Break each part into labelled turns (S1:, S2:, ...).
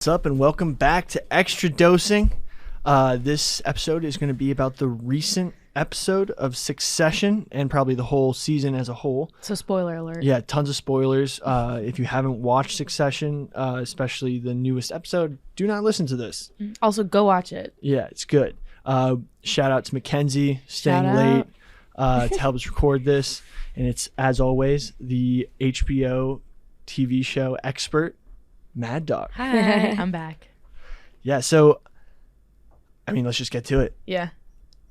S1: What's up, and welcome back to EXTRADOSing. This episode is going to be about the recent episode of Succession and probably the whole season as a whole.
S2: So spoiler alert.
S1: Yeah, tons of spoilers. If you haven't watched Succession, especially the newest episode, do not listen to this.
S2: Also, go watch it.
S1: Yeah, it's good. Shout out to Mackenzie staying
S2: Shout
S1: late
S2: out.
S1: to help us record this. And it's, as always, the HBO TV show expert, Mad Dog.
S2: Hi, I'm back.
S1: Yeah, so, I mean, let's just get to it.
S2: Yeah.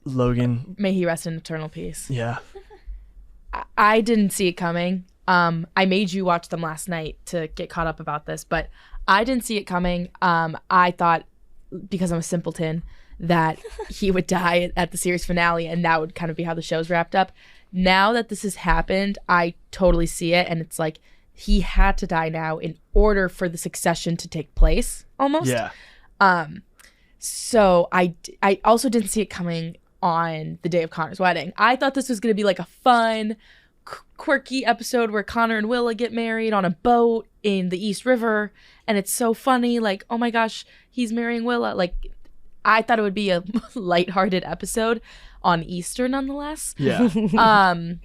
S1: Logan.
S2: May he rest in eternal peace.
S1: Yeah.
S2: I didn't see it coming. I made you watch them last night to get caught up about this, but I didn't see it coming. I thought, because I'm a simpleton, that he would die at the series finale, and that would kind of be how the show's wrapped up. Now that this has happened, I totally see it, and it's like he had to die now in order for the succession to take place, almost.
S1: Yeah.
S2: So I also didn't see it coming on the day of Connor's wedding. I thought this was going to be like a fun, quirky episode where Connor and Willa get married on a boat in the East River, and it's so funny, like, oh my gosh, he's marrying Willa. Like, I thought it would be a lighthearted episode on Easter, nonetheless.
S1: Yeah.
S2: And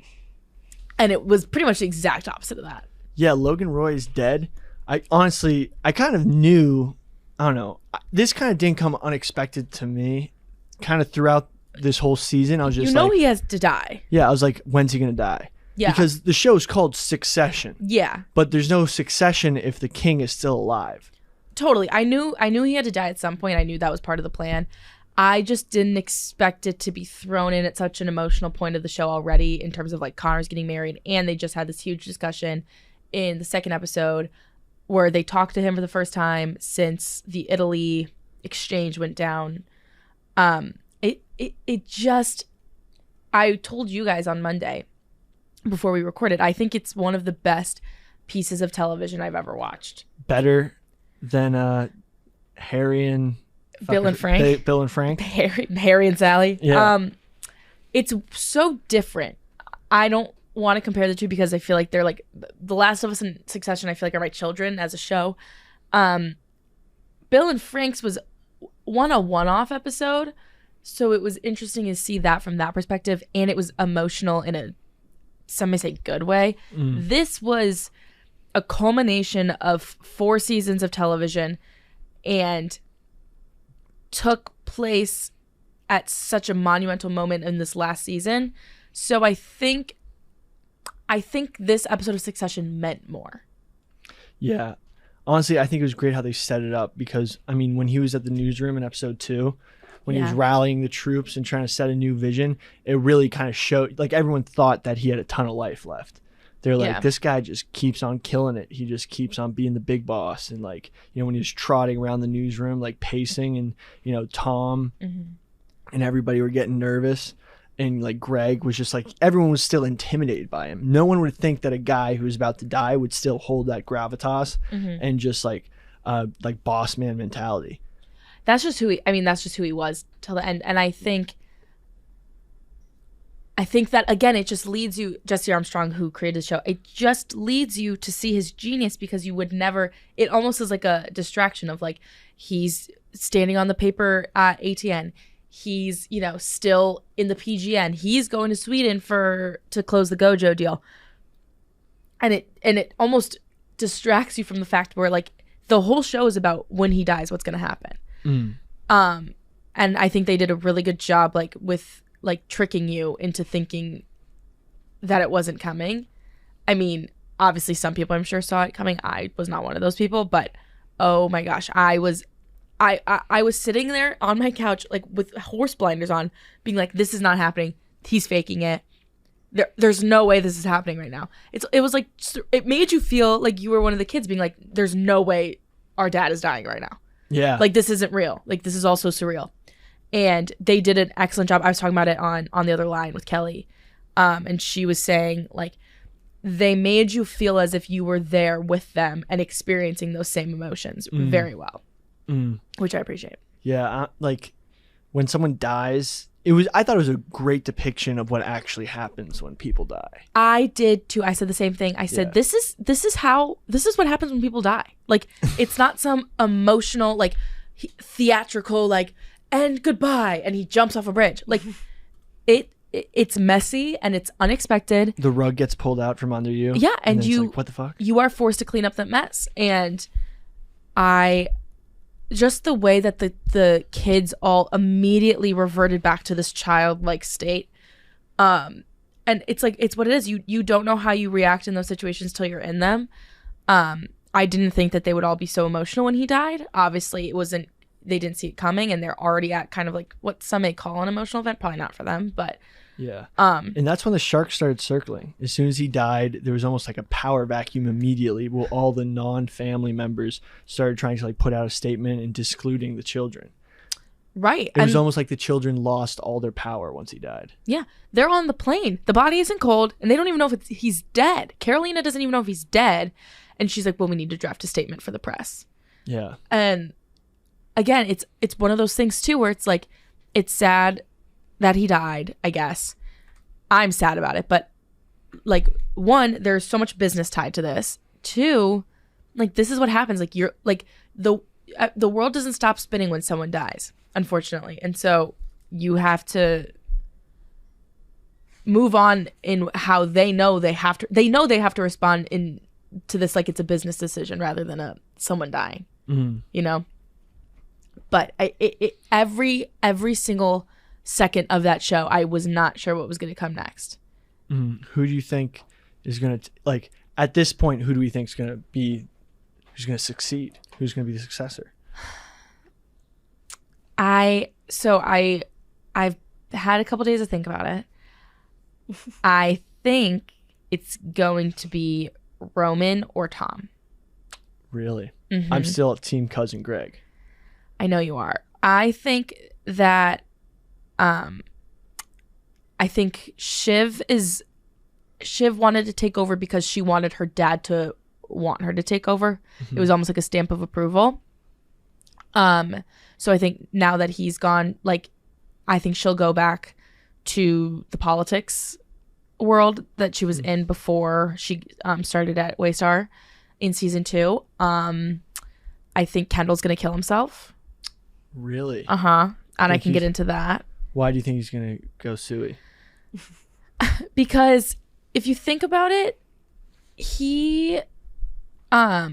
S2: it was pretty much the exact opposite of that.
S1: Yeah, Logan Roy is dead. I kind of knew, I don't know, this kind of didn't come unexpected to me. Kind of throughout this whole season, I was just
S2: he has to die.
S1: Yeah, I was like, when's he going to die?
S2: Yeah.
S1: Because the show's called Succession.
S2: Yeah.
S1: But there's no succession if the king is still alive.
S2: Totally. I knew he had to die at some point. I knew that was part of the plan. I just didn't expect it to be thrown in at such an emotional point of the show already, in terms of like Connor's getting married, and they just had this huge discussion in the second episode where they talked to him for the first time since the Italy exchange went down. It just, I told you guys on Monday before we recorded, I think it's one of the best pieces of television I've ever watched.
S1: Better than Harry and
S2: Bill and Frank.
S1: Bill and Frank.
S2: Harry and Sally.
S1: Yeah.
S2: It's so different. I don't want to compare the two because I feel like they're like The Last of Us and Succession. I feel like are my children as a show. Bill and Frank's was a one-off episode, so it was interesting to see that from that perspective, and it was emotional in a, some may say, good way. This was a culmination of 4 seasons of television and took place at such a monumental moment in this last season. So I think this episode of Succession meant more.
S1: Yeah. Honestly, I think it was great how they set it up because, I mean, when he was at the newsroom in episode 2, when he was rallying the troops and trying to set a new vision, it really kind of showed, like, everyone thought that he had a ton of life left. They're like, this guy just keeps on killing it. He just keeps on being the big boss. And, like, you know, when he was trotting around the newsroom, like pacing, and, you know, Tom and everybody were getting nervous. And, like, Greg was just like, everyone was still intimidated by him. No one would think that a guy who was about to die would still hold that gravitas and just, like boss man mentality.
S2: That's just who he was till the end. And I think that, again, it just leads you, Jesse Armstrong, who created the show, it just leads you to see his genius, because you would never, it almost is like a distraction of, like, he's standing on the paper at ATN. He's, you know, still in the PGN. He's going to Sweden to close the Gojo deal. And it almost distracts you from the fact where, like, the whole show is about when he dies, what's going to happen. And I think they did a really good job, like, with, like, tricking you into thinking that it wasn't coming. I mean, obviously some people I'm sure saw it coming. I was not one of those people, but oh my gosh, I was sitting there on my couch, like, with horse blinders on, being like, this is not happening. He's faking it. There's no way this is happening right now. It was like, it made you feel like you were one of the kids being like, there's no way our dad is dying right now.
S1: Yeah.
S2: Like, this isn't real. Like, this is also surreal. And they did an excellent job. I was talking about it on the other line with Kelly. And she was saying, like, they made you feel as if you were there with them and experiencing those same emotions very well. Which I appreciate.
S1: Yeah, like, when someone dies, I thought it was a great depiction of what actually happens when people die.
S2: I did too. I said the same thing. I said, this is what happens when people die. Like, it's not some emotional, like, theatrical, like, and goodbye, and he jumps off a bridge. Like, it's messy and it's unexpected.
S1: The rug gets pulled out from under you.
S2: Yeah, and you,
S1: like, what the fuck?
S2: You are forced to clean up that mess. And just the way that the kids all immediately reverted back to this childlike state. And it's like, it's what it is. You don't know how you react in those situations till you're in them. I didn't think that they would all be so emotional when he died. Obviously, they didn't see it coming, and they're already at kind of like what some may call an emotional event. Probably not for them, but
S1: yeah. And that's when the sharks started circling. As soon as he died, there was almost like a power vacuum immediately. Well, all the non-family members started trying to like put out a statement and discluding the children.
S2: Right.
S1: It was almost like the children lost all their power once he died.
S2: Yeah. They're on the plane. The body isn't cold, and they don't even know if he's dead. Carolina doesn't even know if he's dead. And she's like, well, we need to draft a statement for the press.
S1: Yeah.
S2: And again, it's one of those things too where it's like, it's sad that he died, I guess. I'm sad about it, but like, one, there's so much business tied to this. Two, like, this is what happens. Like, you're like, the world doesn't stop spinning when someone dies, unfortunately. And so you have to move on in how they know they have to respond to this like it's a business decision rather than someone dying. You know? But every single second of that show, I was not sure what was going to come next.
S1: Who do you think is going to, like, at this point, who do we think is going to be, who's going to succeed? Who's going to be the successor?
S2: I've had a couple days to think about it. I think it's going to be Roman or Tom.
S1: Really? I'm still at Team Cousin Greg.
S2: I know you are. I think that I think Shiv wanted to take over because she wanted her dad to want her to take over. It was almost like a stamp of approval. So I think now that he's gone, like, I think she'll go back to the politics world that she was in before she started at Waystar in season 2. I think Kendall's gonna kill himself.
S1: Really?
S2: And I can get into that.
S1: Why do you think he's gonna go Suey?
S2: Because if you think about it, he a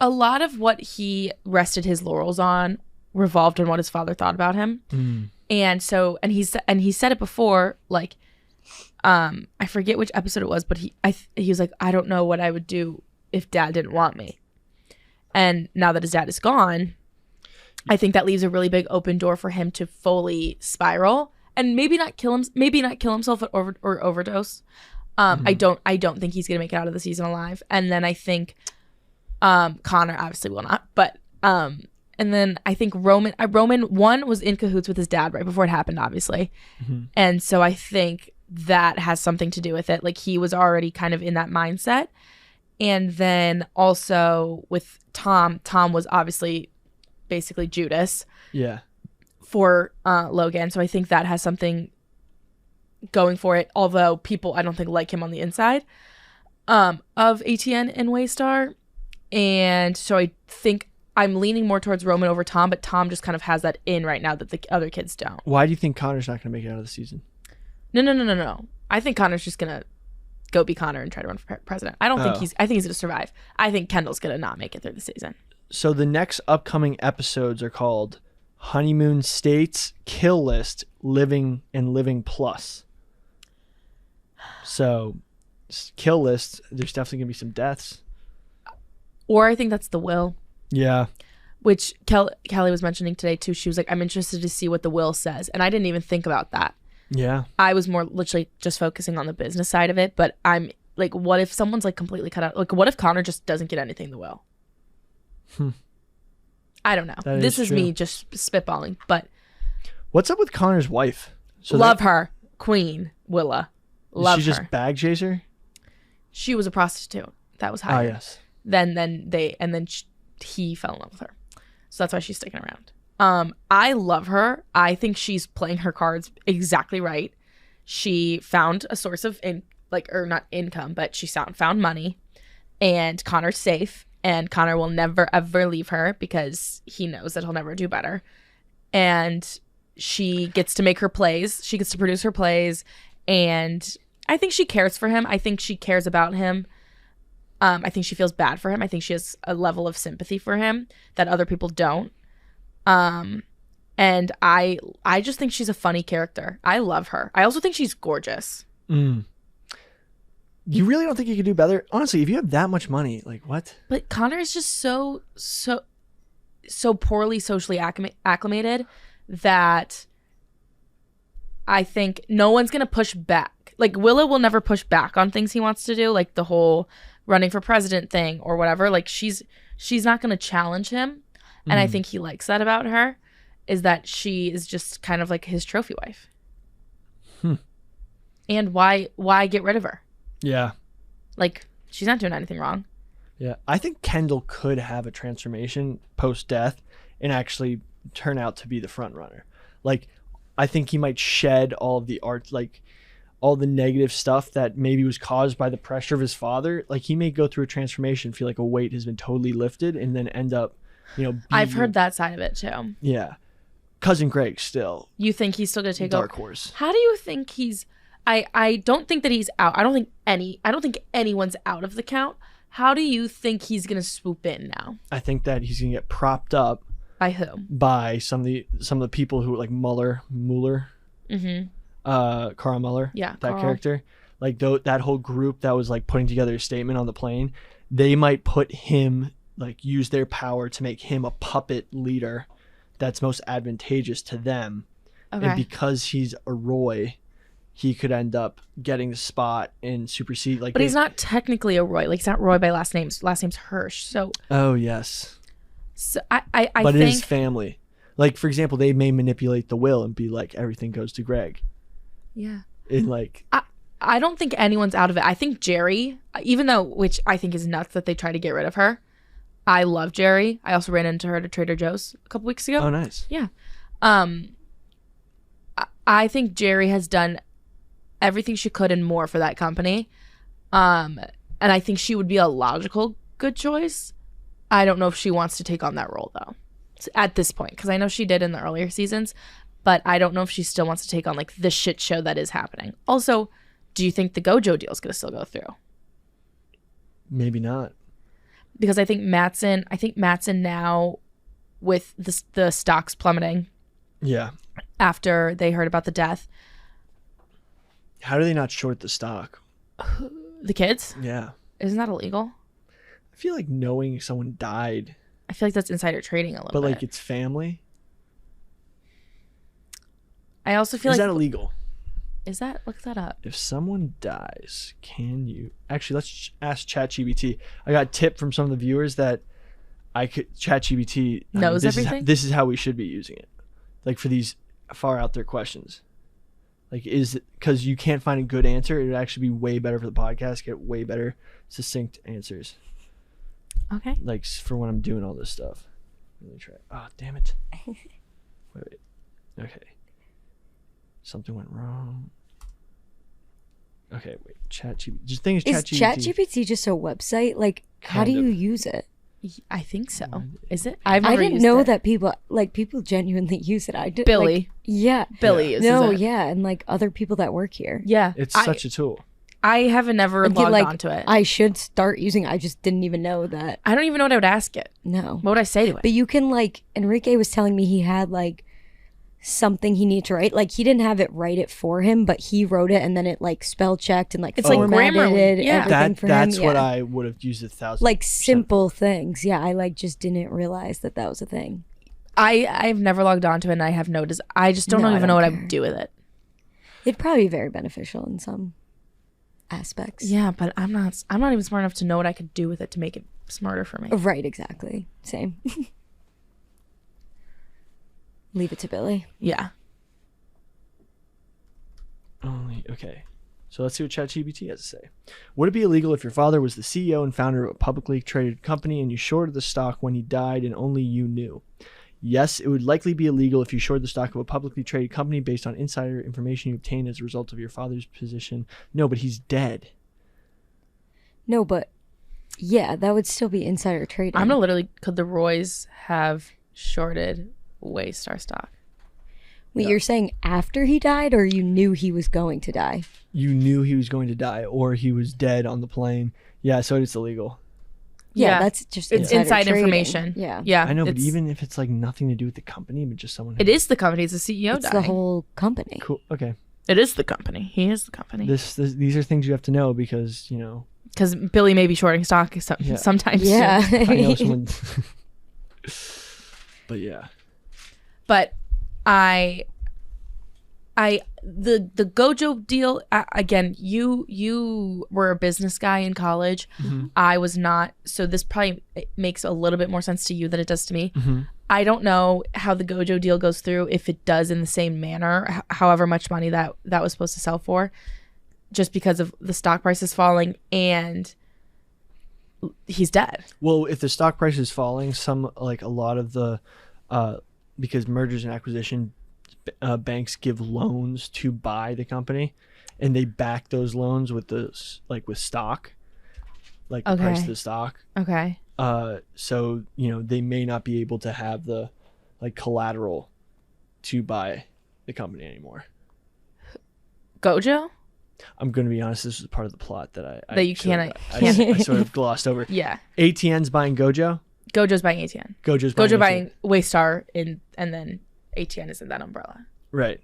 S2: lot of what he rested his laurels on revolved on what his father thought about him. And so, and he said it before, like, I forget which episode it was, but he was like, I don't know what I would do if dad didn't want me. And now that his dad is gone, I think that leaves a really big open door for him to fully spiral and maybe not kill himself or overdose. I don't think he's gonna make it out of the season alive. And then I think Connor obviously will not, but and then I think Roman one was in cahoots with his dad right before it happened, obviously. And so I think that has something to do with it. Like, he was already kind of in that mindset. And then also with Tom was obviously basically Judas. Yeah. For Logan. So I think that has something going for it. Although people, I don't think, like him on the inside of ATN and Waystar. And so I think I'm leaning more towards Roman over Tom, but Tom just kind of has that in right now that the other kids don't.
S1: Why do you think Connor's not going to make it out of the season?
S2: No. I think Connor's just going to go be Connor and try to run for president. I think he's going to survive. I think Kendall's going to not make it through the season.
S1: So the next upcoming episodes are called Honeymoon States, Kill List, Living and Living Plus. So Kill List, there's definitely going to be some deaths.
S2: Or I think that's the will.
S1: Yeah.
S2: Which Kelly was mentioning today too. She was like, I'm interested to see what the will says. And I didn't even think about that. Yeah. I was more literally just focusing on the business side of it. But I'm like, what if someone's like completely cut out? Like, what if Connor just doesn't get anything in the will? I don't know. This is me just spitballing. But
S1: what's up with Connor's wife?
S2: So love her. Queen Willa. Love her.
S1: She just bag chaser?
S2: She was a prostitute. That was hired.
S1: Oh, yes.
S2: Then he fell in love with her. So that's why she's sticking around. I love her. I think she's playing her cards exactly right. She found a source of not income, but she found money, and Connor's safe, and Connor will never ever leave her because he knows that he'll never do better. And she gets to make her plays. She gets to produce her plays, and I think she cares for him. I think she cares about him. I think she feels bad for him. I think she has a level of sympathy for him that other people don't. And I just think she's a funny character. I love her. I also think she's gorgeous.
S1: You really don't think you could do better? Honestly, if you have that much money, like what?
S2: But Connor is just so poorly socially acclimated that I think no one's going to push back. Like Willow will never push back on things he wants to do, like the whole running for president thing or whatever. Like she's not going to challenge him. And I think he likes that about her, is that she is just kind of like his trophy wife. And why get rid of her?
S1: Yeah.
S2: Like, she's not doing anything wrong.
S1: Yeah. I think Kendall could have a transformation post-death and actually turn out to be the front runner. Like, I think he might shed all of the art, like all the negative stuff that maybe was caused by the pressure of his father. Like, he may go through a transformation, feel like a weight has been totally lifted, and then end up,
S2: I've heard that side of it too.
S1: Yeah. Cousin Greg still.
S2: You think he's still going to take over?
S1: Dark horse.
S2: How do you think he's... I don't think that he's out. I don't think anyone's out of the count. How do you think he's going to swoop in now?
S1: I think that he's going to get propped up.
S2: By who?
S1: By some of the people who like Mueller. Carl Mueller.
S2: Yeah.
S1: That
S2: Carl.
S1: character. Like that whole group that was like putting together a statement on the plane. They might put him, like use their power to make him a puppet leader that's most advantageous to them. Okay. And because he's a Roy, he could end up getting the spot and supersede. Like,
S2: but he's not technically a Roy. Like, he's not Roy by last name. Last name's Hirsch. So.
S1: Oh yes.
S2: So I
S1: but
S2: think.
S1: It is family. Like, for example, they may manipulate the will and be like, everything goes to Greg.
S2: Yeah.
S1: And like.
S2: I don't think anyone's out of it. I think Jerry, which I think is nuts that they try to get rid of her. I love Jerry. I also ran into her at Trader Joe's a couple weeks ago.
S1: Oh, nice.
S2: Yeah. I think Jerry has done everything she could and more for that company. And I think she would be a logical good choice. I don't know if she wants to take on that role, though, at this point, because I know she did in the earlier seasons, but I don't know if she still wants to take on like the shit show that is happening. Also, do you think the Gojo deal is going to still go through?
S1: Maybe not.
S2: Because I think Mattson now, with the stocks plummeting. Yeah. After they heard about the death.
S1: How do they not short the stock?
S2: The kids?
S1: Yeah.
S2: Isn't that illegal?
S1: I feel like knowing someone died.
S2: I feel like that's insider trading a little bit.
S1: But like it's family.
S2: I also feel
S1: Is that illegal?
S2: Is that? Look that up.
S1: If someone dies, can you... Actually, let's ask ChatGPT. I got a tip from some of the viewers that ChatGPT
S2: knows everything.
S1: This is how we should be using it. Like for these far out there questions. Like because you can't find a good answer, it would actually be way better for the podcast, get way better succinct answers.
S2: Okay.
S1: Like for when I'm doing all this stuff. Let me try. Oh, damn it. Wait. Okay. Something went wrong. Okay, wait. ChatGPT. Just think
S3: is ChatGPT just a website? Like, how do you use it?
S2: I think so. Is it?
S3: I didn't know that people genuinely use it. I did.
S2: Billy.
S3: Like, yeah.
S2: Billy uses it.
S3: Yeah, and like other people that work here.
S2: Yeah.
S1: It's such a tool.
S2: I have never logged onto it.
S3: I should start using it. I just didn't even know that.
S2: I don't even know what I would ask it.
S3: No.
S2: What would I say to it?
S3: But you can like, Enrique was telling me he had like something he needed to write. Like he didn't have it write it for him, but he wrote it and then it like spell checked and like
S2: it's formatted
S3: like everything for him.
S1: That's what I would have used 1,000%.
S3: Like simple things. Yeah, I like just didn't realize that was a thing.
S2: I've never logged onto it and I have I just don't even know what I would do with it.
S3: It'd probably be very beneficial in some aspects.
S2: Yeah, but I'm not even smart enough to know what I could do with it to make it smarter for me.
S3: Right, exactly. Same. Leave it to Billy.
S2: Yeah.
S1: Okay. So let's see what ChatGPT has to say. Would it be illegal if your father was the CEO and founder of a publicly traded company and you shorted the stock when he died and only you knew? Yes, it would likely be illegal if you shorted the stock of a publicly traded company based on insider information you obtained as a result of your father's position. No, but he's dead.
S3: No, but yeah, that would still be insider trading.
S2: I'm gonna literally. Could the Roys have shorted Waystar stock?
S3: Wait, you're saying after he died, or you knew he was going to die?
S1: You knew he was going to die, or he was dead on the plane. Yeah, so it's illegal.
S3: Yeah, that's just
S2: it's inside
S3: trading.
S2: information.
S3: Yeah,
S1: I know, but even if it's like nothing to do with the company, but just someone.
S2: It is the company. It's the CEO
S3: it's
S2: dying.
S3: the whole company.
S1: Cool. Okay.
S2: It is the company. He is the company.
S1: These are things you have to know because
S2: Because Billy may be shorting stock sometimes.
S3: Yeah.
S2: soon.
S1: I know someone. But yeah.
S2: But the Gojo deal again. You were a business guy in college.
S1: Mm-hmm.
S2: I was not. So this probably makes a little bit more sense to you than it does to me.
S1: Mm-hmm.
S2: I don't know how the Gojo deal goes through. If it does in the same manner, however much money that was supposed to sell for, just because of the stock prices falling and he's dead.
S1: Well, if the stock price is falling, a lot of the because mergers and acquisition banks give loans to buy the company, and they back those loans with with stock, the price of the stock.
S2: Okay.
S1: So they may not be able to have the collateral to buy the company anymore.
S2: Gojo?
S1: I'm going to be honest. This was part of the plot that
S2: I
S1: sort of glossed over.
S2: Yeah.
S1: ATN's buying Gojo.
S2: Gojo's buying ATN.
S1: Gojo
S2: buying Waystar, and then ATN is in that umbrella.
S1: Right.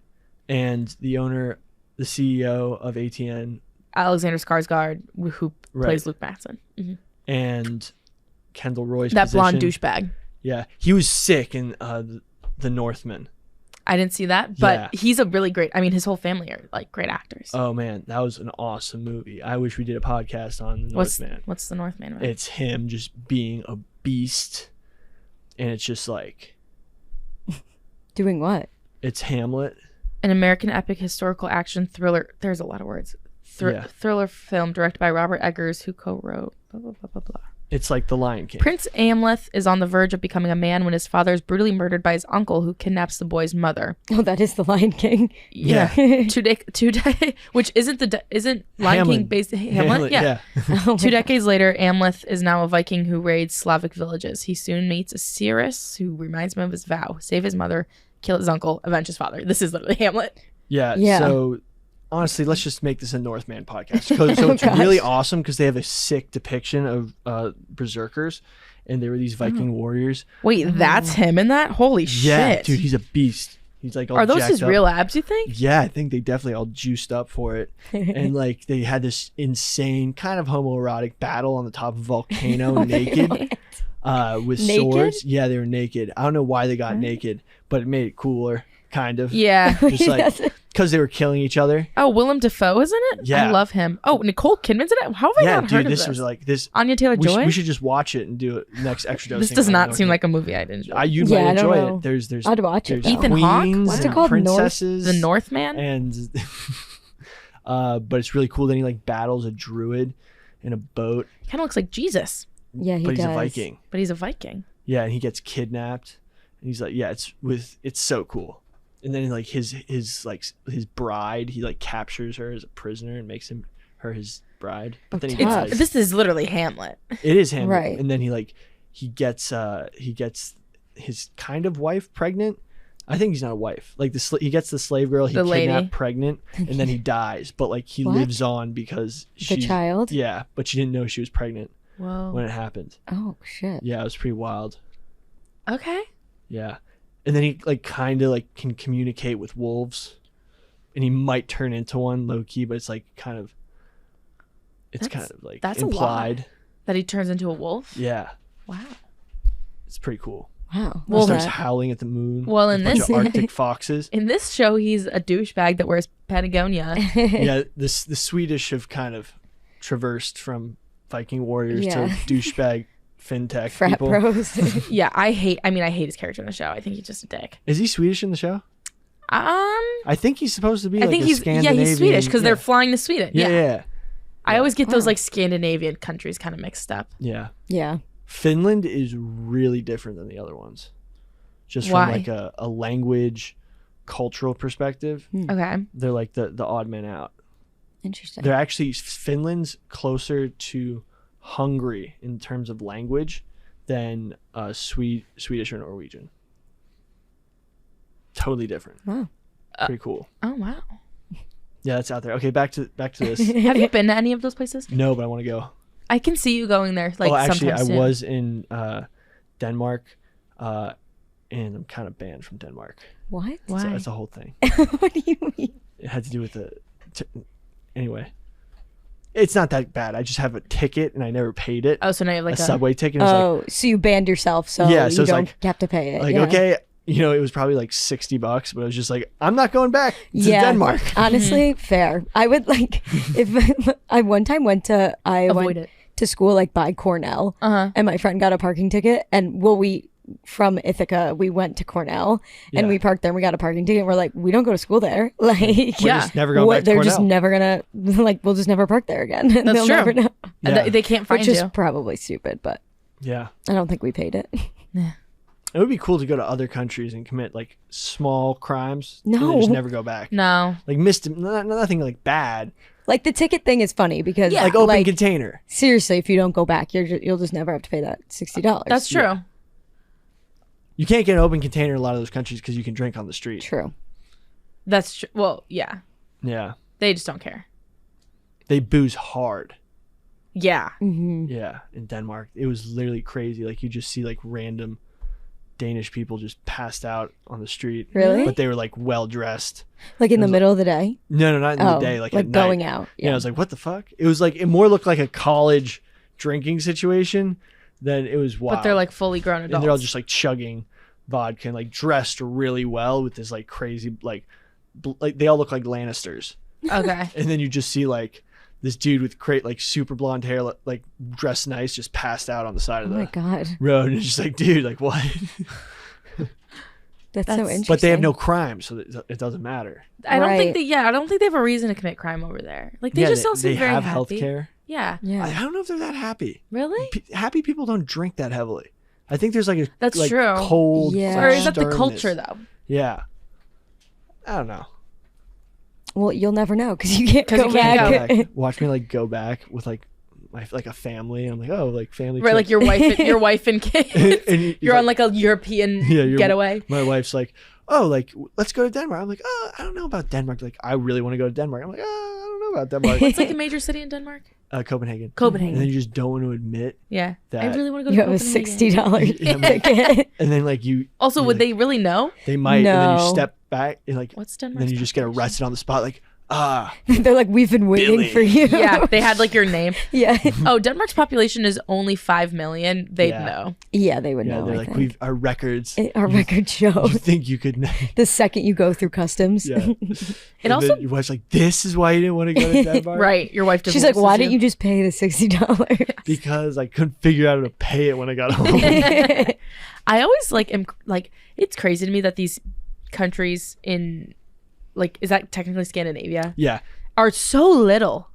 S1: And the CEO of ATN,
S2: Alexander Skarsgård, who plays Luke Matson. Mm-hmm.
S1: And Kendall Roy's
S2: that
S1: position,
S2: blonde douchebag.
S1: Yeah. He was sick in the Northman.
S2: I didn't see that, but he's a really great. I mean, his whole family are great actors.
S1: Oh man, that was an awesome movie. I wish we did a podcast on the Northman.
S2: What's the Northman about?
S1: It's him just being a beast, and it's just
S3: doing what?
S1: It's Hamlet,
S2: an American epic historical action thriller. There's a lot of words. Thriller film directed by Robert Eggers, who co-wrote. Blah blah blah blah blah.
S1: It's like The Lion King.
S2: Prince Amleth is on the verge of becoming a man when his father is brutally murdered by his uncle, who kidnaps the boy's mother.
S3: Oh, that is The Lion King.
S2: Yeah. Which isn't Lion King based Hamlet? Yeah.
S3: Oh
S2: 2 decades later, Amleth is now a Viking who raids Slavic villages. He soon meets a seeress who reminds him of his vow: save his mother, kill his uncle, avenge his father. This is literally Hamlet.
S1: Yeah. So honestly, let's just make this a Northman podcast. So it's really awesome because they have a sick depiction of berserkers, and they were these Viking warriors.
S2: Wait, that's him in that? Holy shit!
S1: Yeah, dude, he's a beast. He's all
S2: Are those
S1: jacked
S2: his
S1: up.
S2: real abs? You think?
S1: Yeah, I think they definitely all juiced up for it, and they had this insane kind of homoerotic battle on the top of a volcano, naked, with swords. Yeah, they were naked. I don't know why they got naked, but it made it cooler, kind of.
S2: Yeah,
S1: just because they were killing each other.
S2: Oh, Willem Dafoe is in it?
S1: Yeah.
S2: I love him. Oh, Nicole Kidman's in it? How have I not heard of this?
S1: This was this.
S2: Anya Taylor-Joy?
S1: We should just watch it and do it next extra dose.
S2: This does not seem like a movie I'd enjoy.
S1: You might enjoy it. There's
S3: I'd watch it.
S2: Ethan Hawke?
S3: What's it called?
S1: Princesses.
S2: The Northman?
S1: And but it's really cool. Then he battles a druid in a boat.
S2: Kind of looks like Jesus.
S3: Yeah, he
S1: but
S3: does.
S1: He's a Viking.
S2: But he's a Viking.
S1: Yeah, and he gets kidnapped. And he's it's so cool. And then his bride, he captures her as a prisoner and makes her his bride. But then he dies.
S2: This is literally Hamlet.
S1: It is Hamlet.
S3: Right.
S1: And then he gets his kind of wife pregnant. I think he's not a wife. He gets the slave girl he kidnapped pregnant, and then he dies. But he lives on because
S3: the child.
S1: Yeah, but she didn't know she was pregnant.
S2: Whoa.
S1: When it happened.
S3: Oh shit.
S1: Yeah, it was pretty wild.
S2: Okay.
S1: Yeah. And then he can communicate with wolves, and he might turn into one low key, but it's kind of
S2: that's
S1: implied
S2: a lot. That he turns into a wolf.
S1: Yeah.
S2: Wow.
S1: It's pretty cool.
S3: Wow.
S1: Well, starts howling at the moon.
S2: Well, in
S1: this Arctic foxes.
S2: In this show, he's a douchebag that wears Patagonia.
S1: Yeah, the Swedish have kind of traversed from Viking warriors to douchebag fintech
S3: frat
S1: people.
S3: Bros.
S2: Yeah, I hate his character in the show. I think he's just a dick.
S1: Is he Swedish in the show?
S2: I
S1: think he's supposed to be.
S2: I think he's Swedish because they're flying to Sweden.
S1: Yeah.
S2: I always get those Scandinavian countries kind of mixed up.
S1: Yeah.
S3: Yeah.
S1: Finland is really different than the other ones. just
S2: Why?
S1: from like a language, cultural perspective.
S2: Okay.
S1: They're like the odd man out.
S3: Interesting.
S1: They're actually Finland's closer to Hungary in terms of language than Swedish or Norwegian. Totally different.
S3: Wow.
S1: Pretty cool.
S2: Oh wow.
S1: Yeah, that's out there. Okay, back to this.
S2: Have you been to any of those places?
S1: No, but I want to go.
S2: I can see you going there. Like,
S1: actually, I
S2: sometime soon.
S1: was in Denmark, and I'm kind of banned from Denmark.
S3: What?
S2: Why?
S1: So that's a whole thing.
S3: What do you mean?
S1: It had to do with the. Anyway, it's not that bad. I just have a ticket, and I never paid it.
S2: Oh, so now you have like
S1: a subway ticket. And it was like,
S3: So you banned yourself, so
S1: Yeah, so
S3: you
S1: it's
S3: don't
S1: like-
S3: have to pay it.
S1: like
S3: yeah.
S1: okay, it was probably like $60, but I was just like, I'm not going back to
S3: Yeah.
S1: Denmark.
S3: Honestly, fair. I would like if I one time went to
S2: avoid
S3: went
S2: it.
S3: to school like by Cornell,
S2: Uh-huh.
S3: and my friend got a parking ticket, and we from Ithaca we went to Cornell, and
S1: Yeah.
S3: we parked there. and We got a parking ticket. We're like, we don't go to school there. Like,
S1: We're
S2: Yeah.
S1: just never going back to
S3: they're
S1: Cornell.
S3: just never gonna like. We'll just never park there again.
S2: That's
S3: They'll
S2: true.
S3: Never know.
S2: And
S1: Yeah.
S2: they can't find
S3: Which is
S2: you.
S3: probably stupid, but
S1: Yeah.
S3: I don't think we paid it.
S1: It would be cool to go to other countries and commit like small crimes. And
S3: No.
S1: then just never go back.
S2: No.
S1: Like nothing like bad.
S3: Like the ticket thing is funny because
S2: Yeah.
S1: Like open container.
S3: seriously, if you don't go back, you'll just never have to pay that $60.
S2: That's true.
S1: Yeah. You can't get an open container in a lot of those countries because you can drink on the street.
S3: True.
S2: That's true. Well, yeah.
S1: Yeah.
S2: They just don't care.
S1: They booze hard.
S2: Yeah.
S3: Hmm.
S1: Yeah. In Denmark. It was literally crazy. Like you just see like random Danish people just passed out on the street.
S3: Really?
S1: But they were like well dressed.
S3: Like in the middle of the day?
S1: No, not in the day. Like at
S3: going
S1: night.
S3: out.
S1: Yeah. I was like, what the fuck? It was like, it more looked like a college drinking situation than it was wild.
S2: But they're like fully grown adults.
S1: And they're all just like chugging vodka and like dressed really well with this like crazy, like they all look like Lannisters.
S2: Okay.
S1: And then you just see like this dude with like super blonde hair, like dressed nice, just passed out on the side
S3: Oh
S1: of
S3: my
S1: the
S3: God.
S1: road. And it's just like, dude, like what?
S3: That's so interesting.
S1: But they have no crime, so it doesn't matter.
S2: I don't think
S3: Right.
S2: I don't think they have a reason to commit crime over there. Like they
S1: Yeah,
S2: just don't seem
S1: they
S2: very
S1: have
S2: happy.
S1: healthcare.
S2: Yeah.
S3: Yeah.
S1: I don't know if they're that happy.
S2: Really?
S1: Happy people don't drink that heavily. I think there's like a
S2: That's
S1: like
S2: true.
S1: cold.
S3: Yeah.
S2: Or is that the
S1: sternness.
S2: culture though?
S1: Yeah. I don't know.
S3: Well, you'll never know because you can't
S2: 'Cause
S3: go
S2: you can't
S3: back.
S2: go
S1: Like, watch me like go back with like a family. And I'm like, oh, like family.
S2: Right,
S1: trip.
S2: like your wife and kids.
S1: And he's
S2: You're on like a European
S1: you're-
S2: getaway.
S1: My wife's like, oh, like let's go to Denmark. I'm like, oh, I don't know about Denmark. Like, I really want to go to Denmark. I'm like, oh, I don't know about Denmark.
S2: What's like a major city in Denmark?
S1: Copenhagen. And
S2: Copenhagen.
S1: then you just don't want to admit
S2: Yeah. I
S1: that-
S2: really want to go
S3: You
S2: to
S3: have a
S2: Copenhagen.
S3: $60 ticket.
S1: And then like you,
S2: Also,
S1: you're
S2: would
S1: like-
S2: they really know?
S1: they might, and then you
S3: No.
S1: step back and like,
S2: What's
S1: and
S2: Denmark?
S1: then you just get arrested on the spot. Like,
S3: They're like, we've been waiting
S1: Billy.
S3: for you.
S2: Yeah, they had like your name.
S3: yeah.
S2: Oh, Denmark's population is only 5 million. They'd
S1: Yeah.
S2: know.
S3: Yeah, they would
S1: yeah,
S3: know.
S1: they're
S3: I
S1: like,
S3: think.
S1: our records.
S3: Our record show.
S1: You think you could know?
S3: The second you go through customs.
S1: Yeah. And
S2: also-
S1: then your wife's like, this is why you didn't want to go to Denmark?
S2: Right. Your wife
S3: She's like,
S2: divorces
S3: why didn't you just pay the $60?
S1: Because I couldn't figure out how to pay it when I got home.
S2: I always am like, it's crazy to me that these countries in like, is that technically Scandinavia?
S1: Yeah.
S2: Are so little.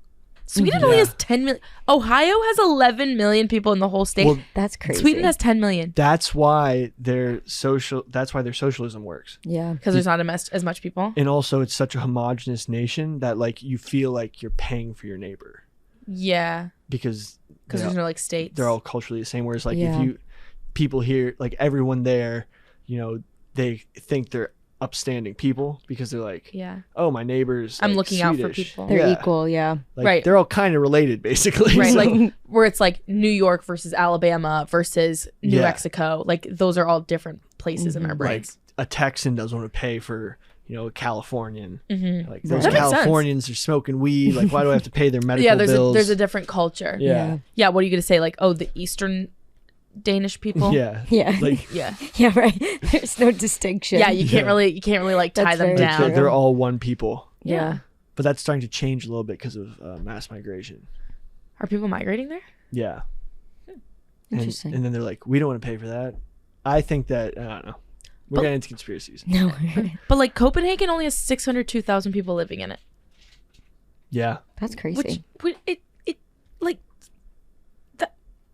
S2: Sweden only
S1: Yeah.
S2: has 10 million. Ohio has 11 million people in the whole state.
S1: Well,
S3: That's crazy.
S2: Sweden has 10 million
S1: that's why their socialism works.
S3: Yeah.
S2: because there's not as much people.
S1: And also it's such a homogenous nation that like you feel like you're paying for your neighbor
S2: Yeah,
S1: because
S2: because there's no like states.
S1: they're all culturally the same. Whereas like
S3: Yeah.
S1: if you people here, like everyone there, they think they're upstanding people because they're like,
S2: Yeah,
S1: oh, my neighbor's
S2: I'm
S1: like,
S2: looking out for
S1: Swedish.
S2: people.
S3: They're
S1: Yeah.
S3: equal. Yeah.
S1: Like,
S2: Right.
S1: They're all kind of related basically.
S2: right.
S1: So-
S2: Like where it's like New York versus Alabama versus New
S1: Yeah.
S2: Mexico. Like those are all different places in our
S1: like
S2: brains.
S1: a Texan doesn't want to pay for a Californian.
S2: Mm-hmm.
S1: Like those
S2: That makes sense.
S1: Californians are smoking weed. Like why do I have to pay their medical
S2: Yeah,
S1: bills?
S2: there's a different culture.
S1: yeah.
S2: Yeah, what are you gonna say? Like, oh, the Eastern Danish people.
S1: Yeah.
S3: Yeah.
S1: Like
S2: Yeah.
S3: Yeah, right. There's no distinction.
S2: Yeah, you can't really like tie
S3: That's
S2: them
S3: very
S2: down.
S3: true.
S1: they're all one people.
S3: Yeah.
S1: But that's starting to change a little bit because of mass migration.
S2: Are people migrating there?
S1: Yeah.
S3: Interesting.
S1: And then they're like, we don't want to pay for that. I think that, I don't know. We're
S2: But-
S1: getting into conspiracies.
S3: No.
S2: But like Copenhagen only has 602,000 people living in it.
S1: Yeah.
S3: That's crazy.
S2: Which it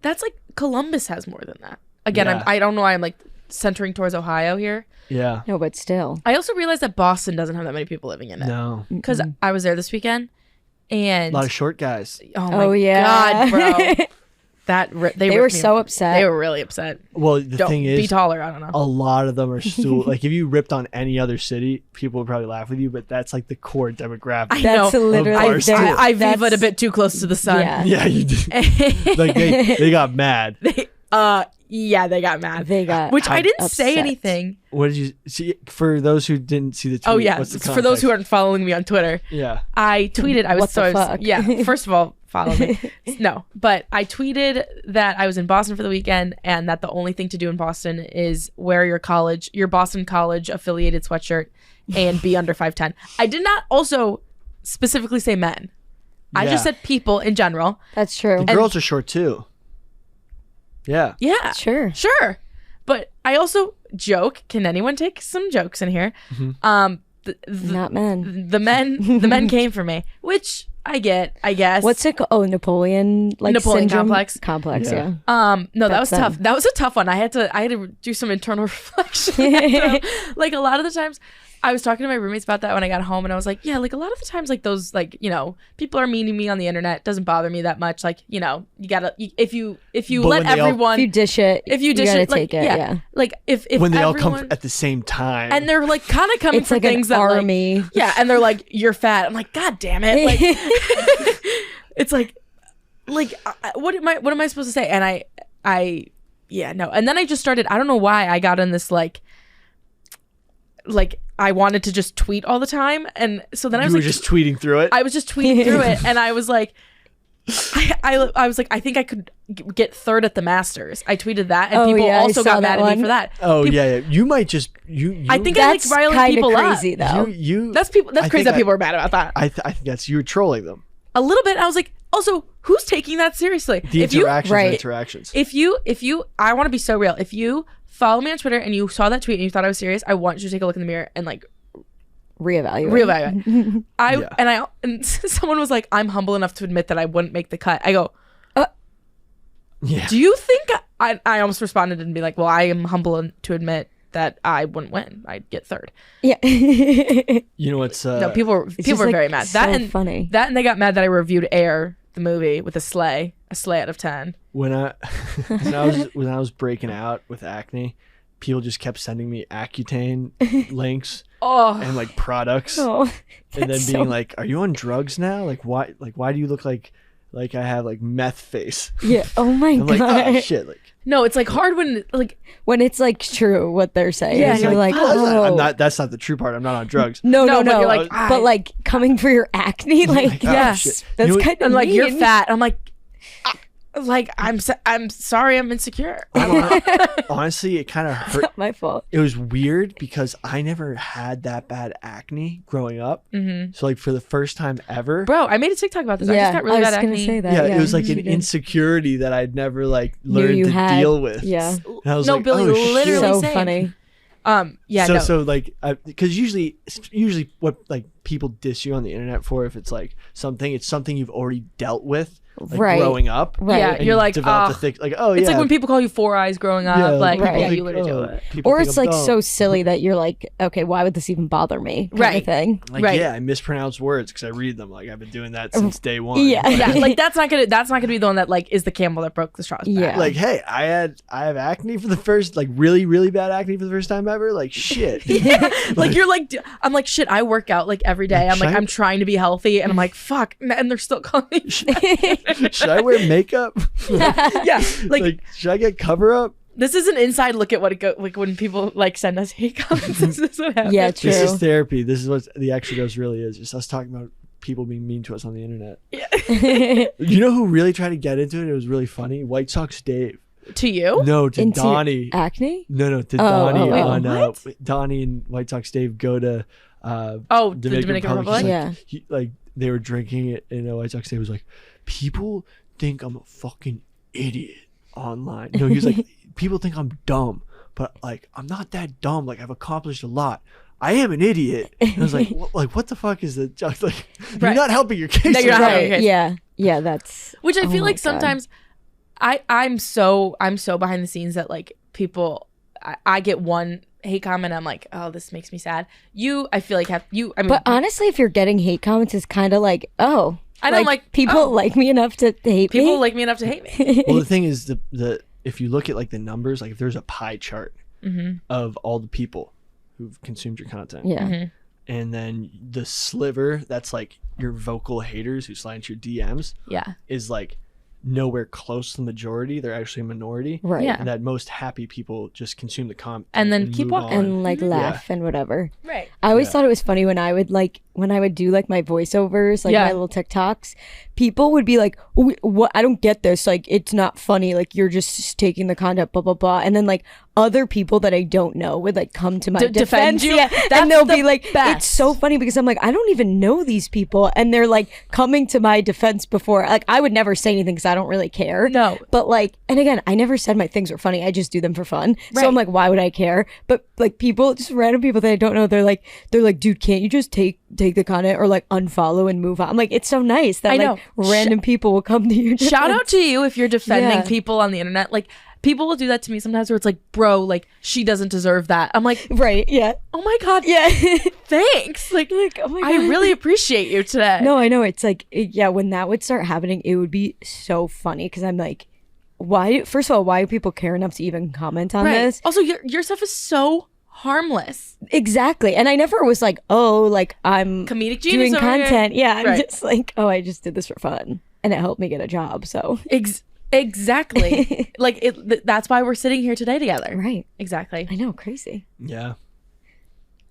S2: that's like Columbus has more than that. Again,
S1: Yeah.
S2: I don't know why I'm like centering towards Ohio here.
S1: Yeah.
S3: No, but still.
S2: I also realized that Boston doesn't have that many people living in it.
S1: No.
S2: Because I was there this weekend, and
S1: A lot of short guys.
S2: oh my
S3: yeah.
S2: god, bro, they
S3: were so upset.
S2: They were really upset.
S1: Well, the thing is,
S2: be taller. I don't know.
S1: a lot of them are still like, if you ripped on any other city, people would probably laugh with you, but that's like the core demographic.
S2: I
S3: That's
S2: know.
S3: literally.
S1: Of our
S2: I
S3: that's-
S2: vivaed a bit too close to the sun.
S3: Yeah.
S1: Yeah, you did. Like they got mad.
S2: Yeah, they got mad.
S3: They got
S2: Which I didn't say
S3: upset.
S2: anything.
S1: What did you see? For those who didn't see the tweet,
S2: Oh yeah,
S1: what's the
S2: for those who
S1: context?
S2: aren't following me on Twitter,
S1: Yeah.
S2: I tweeted. I was
S3: What the fuck?
S2: yeah. First of all, follow me. No, but I tweeted that I was in Boston for the weekend, and that the only thing to do in Boston is wear your Boston College affiliated sweatshirt, and be under 5'10". I did not also specifically say men. I
S1: Yeah.
S2: just said people in general.
S3: That's true.
S1: The girls are short too. Yeah.
S2: Yeah,
S3: Sure.
S2: sure. But I also joke. Can anyone take some jokes in here?
S3: Not men.
S2: The men came for me, which I get, I guess.
S3: What's it called? Oh, Napoleon
S2: Napoleon
S3: syndrome?
S2: complex.
S3: Complex,
S1: Yeah.
S3: yeah.
S2: No, that was
S3: That's
S2: tough. That was a tough one. I had to do some internal reflection. Like a lot of the times I was talking to my roommates about that when I got home, and I was like, yeah, like a lot of the times, like those, like, you know, people are meaning me on the internet. Doesn't bother me that much. Like, you know, you gotta, if you
S1: But
S2: let
S1: when they all-
S2: everyone,
S3: If you dish it,
S2: you dish
S3: gotta
S2: it, like,
S3: take it. Yeah.
S2: like if
S1: When they all
S2: everyone,
S1: come at the same time.
S2: and they're like kind of coming
S3: It's
S2: for
S3: like
S2: things
S3: an
S2: that like,
S3: army.
S2: yeah, and they're like, you're fat. I'm like, God damn it. Like, it's like what am I supposed to say? And I yeah, no. And then I just started, I don't know why I got in this like I wanted to just tweet all the time. And so then I
S1: you
S2: was
S1: were
S2: like,
S1: just tweeting through it.
S2: I was just tweeting through it, and I was like, I was like, I think I could get third at the Masters. I tweeted that, and
S3: Oh,
S2: people
S3: yeah, I
S2: also
S3: saw
S2: got mad
S3: that
S2: at me
S3: one.
S2: for that.
S1: Oh
S2: People-
S1: yeah. You might just you.
S2: I think
S3: That's
S2: I like riling
S3: kind of
S2: people
S3: crazy,
S2: up.
S3: though.
S1: you.
S2: That's people. That's
S1: I
S2: crazy
S1: think
S2: that people are mad about that.
S1: I think that's you were trolling them.
S2: A little bit. I was like, also, who's taking that seriously?
S1: The
S2: If you,
S1: interactions.
S3: right.
S1: Interactions.
S2: if you, I want to be so real. If you follow me on Twitter and you saw that tweet and you thought I was serious, I want you to take a look in the mirror and like
S3: Reevaluate.
S2: reevaluate. And someone was like, I'm humble enough to admit that I wouldn't make the cut. I go,
S1: Yeah.
S2: do you think I almost responded and be like, well, I am humble to admit that I wouldn't win. I'd get third.
S3: Yeah.
S1: You know what's
S2: No, people were
S3: just,
S2: very
S3: like,
S2: mad.
S3: so
S2: That and
S3: funny.
S2: That and they got mad that I reviewed Air, the movie, with a sleigh out of 10.
S1: when I when I was breaking out with acne, people just kept sending me Accutane links
S2: Oh,
S1: and like products,
S3: Oh,
S1: and then
S3: that's
S1: being
S3: so-
S1: like, "Are you on drugs now? Like why do you look like I have like meth face?"
S3: yeah. Oh my
S1: I'm like,
S3: god.
S1: "Oh shit!" Like,
S2: no, it's like hard when like
S3: When it's like true what they're saying.
S2: Yeah,
S3: Yeah,
S2: you're
S3: you're
S2: like,
S3: like,
S1: "Oh,
S3: oh.
S1: I'm not. That's not the true part. I'm not on drugs."
S3: No,
S2: No,
S3: no,
S2: but
S3: no.
S2: you're like,
S3: but
S2: I-
S3: like coming for your acne, like
S1: oh,
S3: yes,
S1: shit.
S3: that's
S1: You know-
S3: kind of
S2: and like you're
S3: mean.
S2: fat. I'm like I'm sorry, I'm insecure.
S1: Honestly, it kind of
S3: It's
S1: hurt.
S3: not my fault.
S1: It was weird because I never had that bad acne growing up.
S2: Mm-hmm.
S1: So like for the first time ever,
S2: Bro, I made a TikTok about this. I
S3: Yeah,
S2: just got really
S3: I was
S2: bad
S3: gonna
S2: acne.
S3: say that.
S1: yeah, it was like
S3: you
S1: an
S3: did.
S1: insecurity that I'd never like
S3: Knew
S1: learned
S3: you
S1: to
S3: had.
S1: deal with.
S3: Yeah.
S1: And I was
S2: No,
S1: like,
S2: Billy,
S1: oh, shit.
S2: literally
S3: So
S2: same.
S3: funny.
S2: Yeah,
S1: so
S2: no.
S1: so like because usually what like people diss you on the internet for, if it's like something, it's something you've already dealt with like
S3: Right.
S1: growing up.
S3: Right.
S2: Yeah,
S1: And
S2: you're
S1: you
S2: like,
S1: developed
S2: "Ah."
S1: a thick, like, oh yeah,
S2: It's like when people call you Four Eyes growing up.
S1: yeah,
S2: like,
S3: Right.
S2: yeah,
S1: like,
S2: you literally do
S1: oh,
S2: it.
S1: people
S3: Or
S1: think
S3: it's
S1: I'm
S3: like
S1: dumb.
S3: so silly that you're like, okay, why would this even bother me? Kind
S2: Right.
S3: of thing.
S1: like
S2: right.
S1: yeah, I mispronounce words because I read them. Like I've been doing that since day one.
S3: Yeah.
S1: Like,
S2: Yeah, like that's not gonna be the one that like is the camel that broke the straw's back.
S3: Yeah.
S1: like, hey, I have acne for the first, like really really bad acne for the first time ever. Like shit.
S2: Like you're like, I'm like, shit, I work out like every day. I'm like,
S1: Should I-
S2: I'm trying to be healthy, and I'm like, fuck, and they're still calling me.
S1: Should I wear makeup?
S2: Yeah, like
S1: should I get cover up?
S2: this is an inside look at what it go like when people like send us hate comments. This is what happens.
S3: Yeah,
S1: This is
S3: true.
S1: therapy. This is what the EXTRADOSE really is. Just us talking about people being mean to us on the internet. You know who really tried to get into it? It was really funny. White Sox Dave.
S2: To you?
S1: No, to
S3: Into
S1: Donnie.
S3: acne?
S1: No, to
S3: Oh,
S1: Donnie
S3: wait,
S1: on
S2: what?
S1: Donnie and White Sox Dave go to
S2: Oh, the Dominican Republic.
S1: He's
S3: Yeah.
S1: like, like they were drinking it, and White Sox Dave was like, people think I'm a fucking idiot online. No, he was like, people think I'm dumb, but like I'm not that dumb. Like I've accomplished a lot. I am an idiot. And I was like, what the fuck is the joke? Like, you're
S2: Right.
S1: not helping your case.
S2: No, you're not
S1: at all.
S2: helping.
S3: Right.
S2: Okay.
S3: Yeah. Yeah, that's
S2: Which I
S3: Oh
S2: feel
S3: my
S2: like
S3: God.
S2: sometimes I'm so behind the scenes that like people I get one hate comment, I'm like, oh, this makes me sad. I feel like I mean,
S3: but honestly, if you're getting hate comments, it's kind of like, oh,
S2: I don't like
S3: people like me enough to hate me.
S2: People like me enough to hate me.
S1: Well, the thing is, the if you look at like the numbers, like if there's a pie chart of all the people who've consumed your content, and then the sliver that's like your vocal haters who slide into your DMs, is like nowhere close to the majority. They're actually a minority,
S3: right?
S2: Yeah.
S1: And that most happy people just consume the content
S2: and then keep
S1: move
S2: walking
S1: on.
S3: and like laugh and whatever.
S2: Right.
S3: I always thought it was funny when I would do like my voiceovers, like my little TikToks, people would be like, oh, what? I don't get this. Like, it's not funny. Like, you're just taking the content, blah, blah, blah. And then like other people that I don't know would like come to my defense.
S2: Defend you?
S3: Yeah.
S2: That's
S3: And they'll
S2: the
S3: be like,
S2: best.
S3: it's so funny because I'm like, I don't even know these people. And they're like coming to my defense before. Like, I would never say anything because I don't really care.
S2: No.
S3: But like, and again, I never said my things were funny. I just do them for fun.
S2: Right.
S3: So I'm like, why would I care? But like people, just random people that I don't know, they're like, dude, can't you just take the content or like unfollow and move on? I'm like, it's so nice that
S2: I
S3: like
S2: know.
S3: random people will come to your defense.
S2: Shout out to you if you're defending
S3: Yeah.
S2: people on the internet. Like, people will do that to me sometimes where it's like, bro, like, she doesn't deserve that. I'm like,
S3: Right, yeah.
S2: oh my God,
S3: Yeah.
S2: thanks. Like,
S3: Oh my God.
S2: I really appreciate you today.
S3: No, I know. It's like, when that would start happening, it would be so funny because I'm like, first of all, why do people care enough to even comment on
S2: Right.
S3: this?
S2: Also, your stuff is so harmless.
S3: Exactly. And I never was like, oh, like I'm
S2: Comedic genius
S3: doing
S2: over here.
S3: content. Yeah, I'm
S2: Right.
S3: just like, oh, I just did this for fun. And it helped me get a job, so.
S2: Exactly. Like, that's why we're sitting here today together.
S3: Right.
S2: Exactly.
S3: I know, crazy.
S1: Yeah.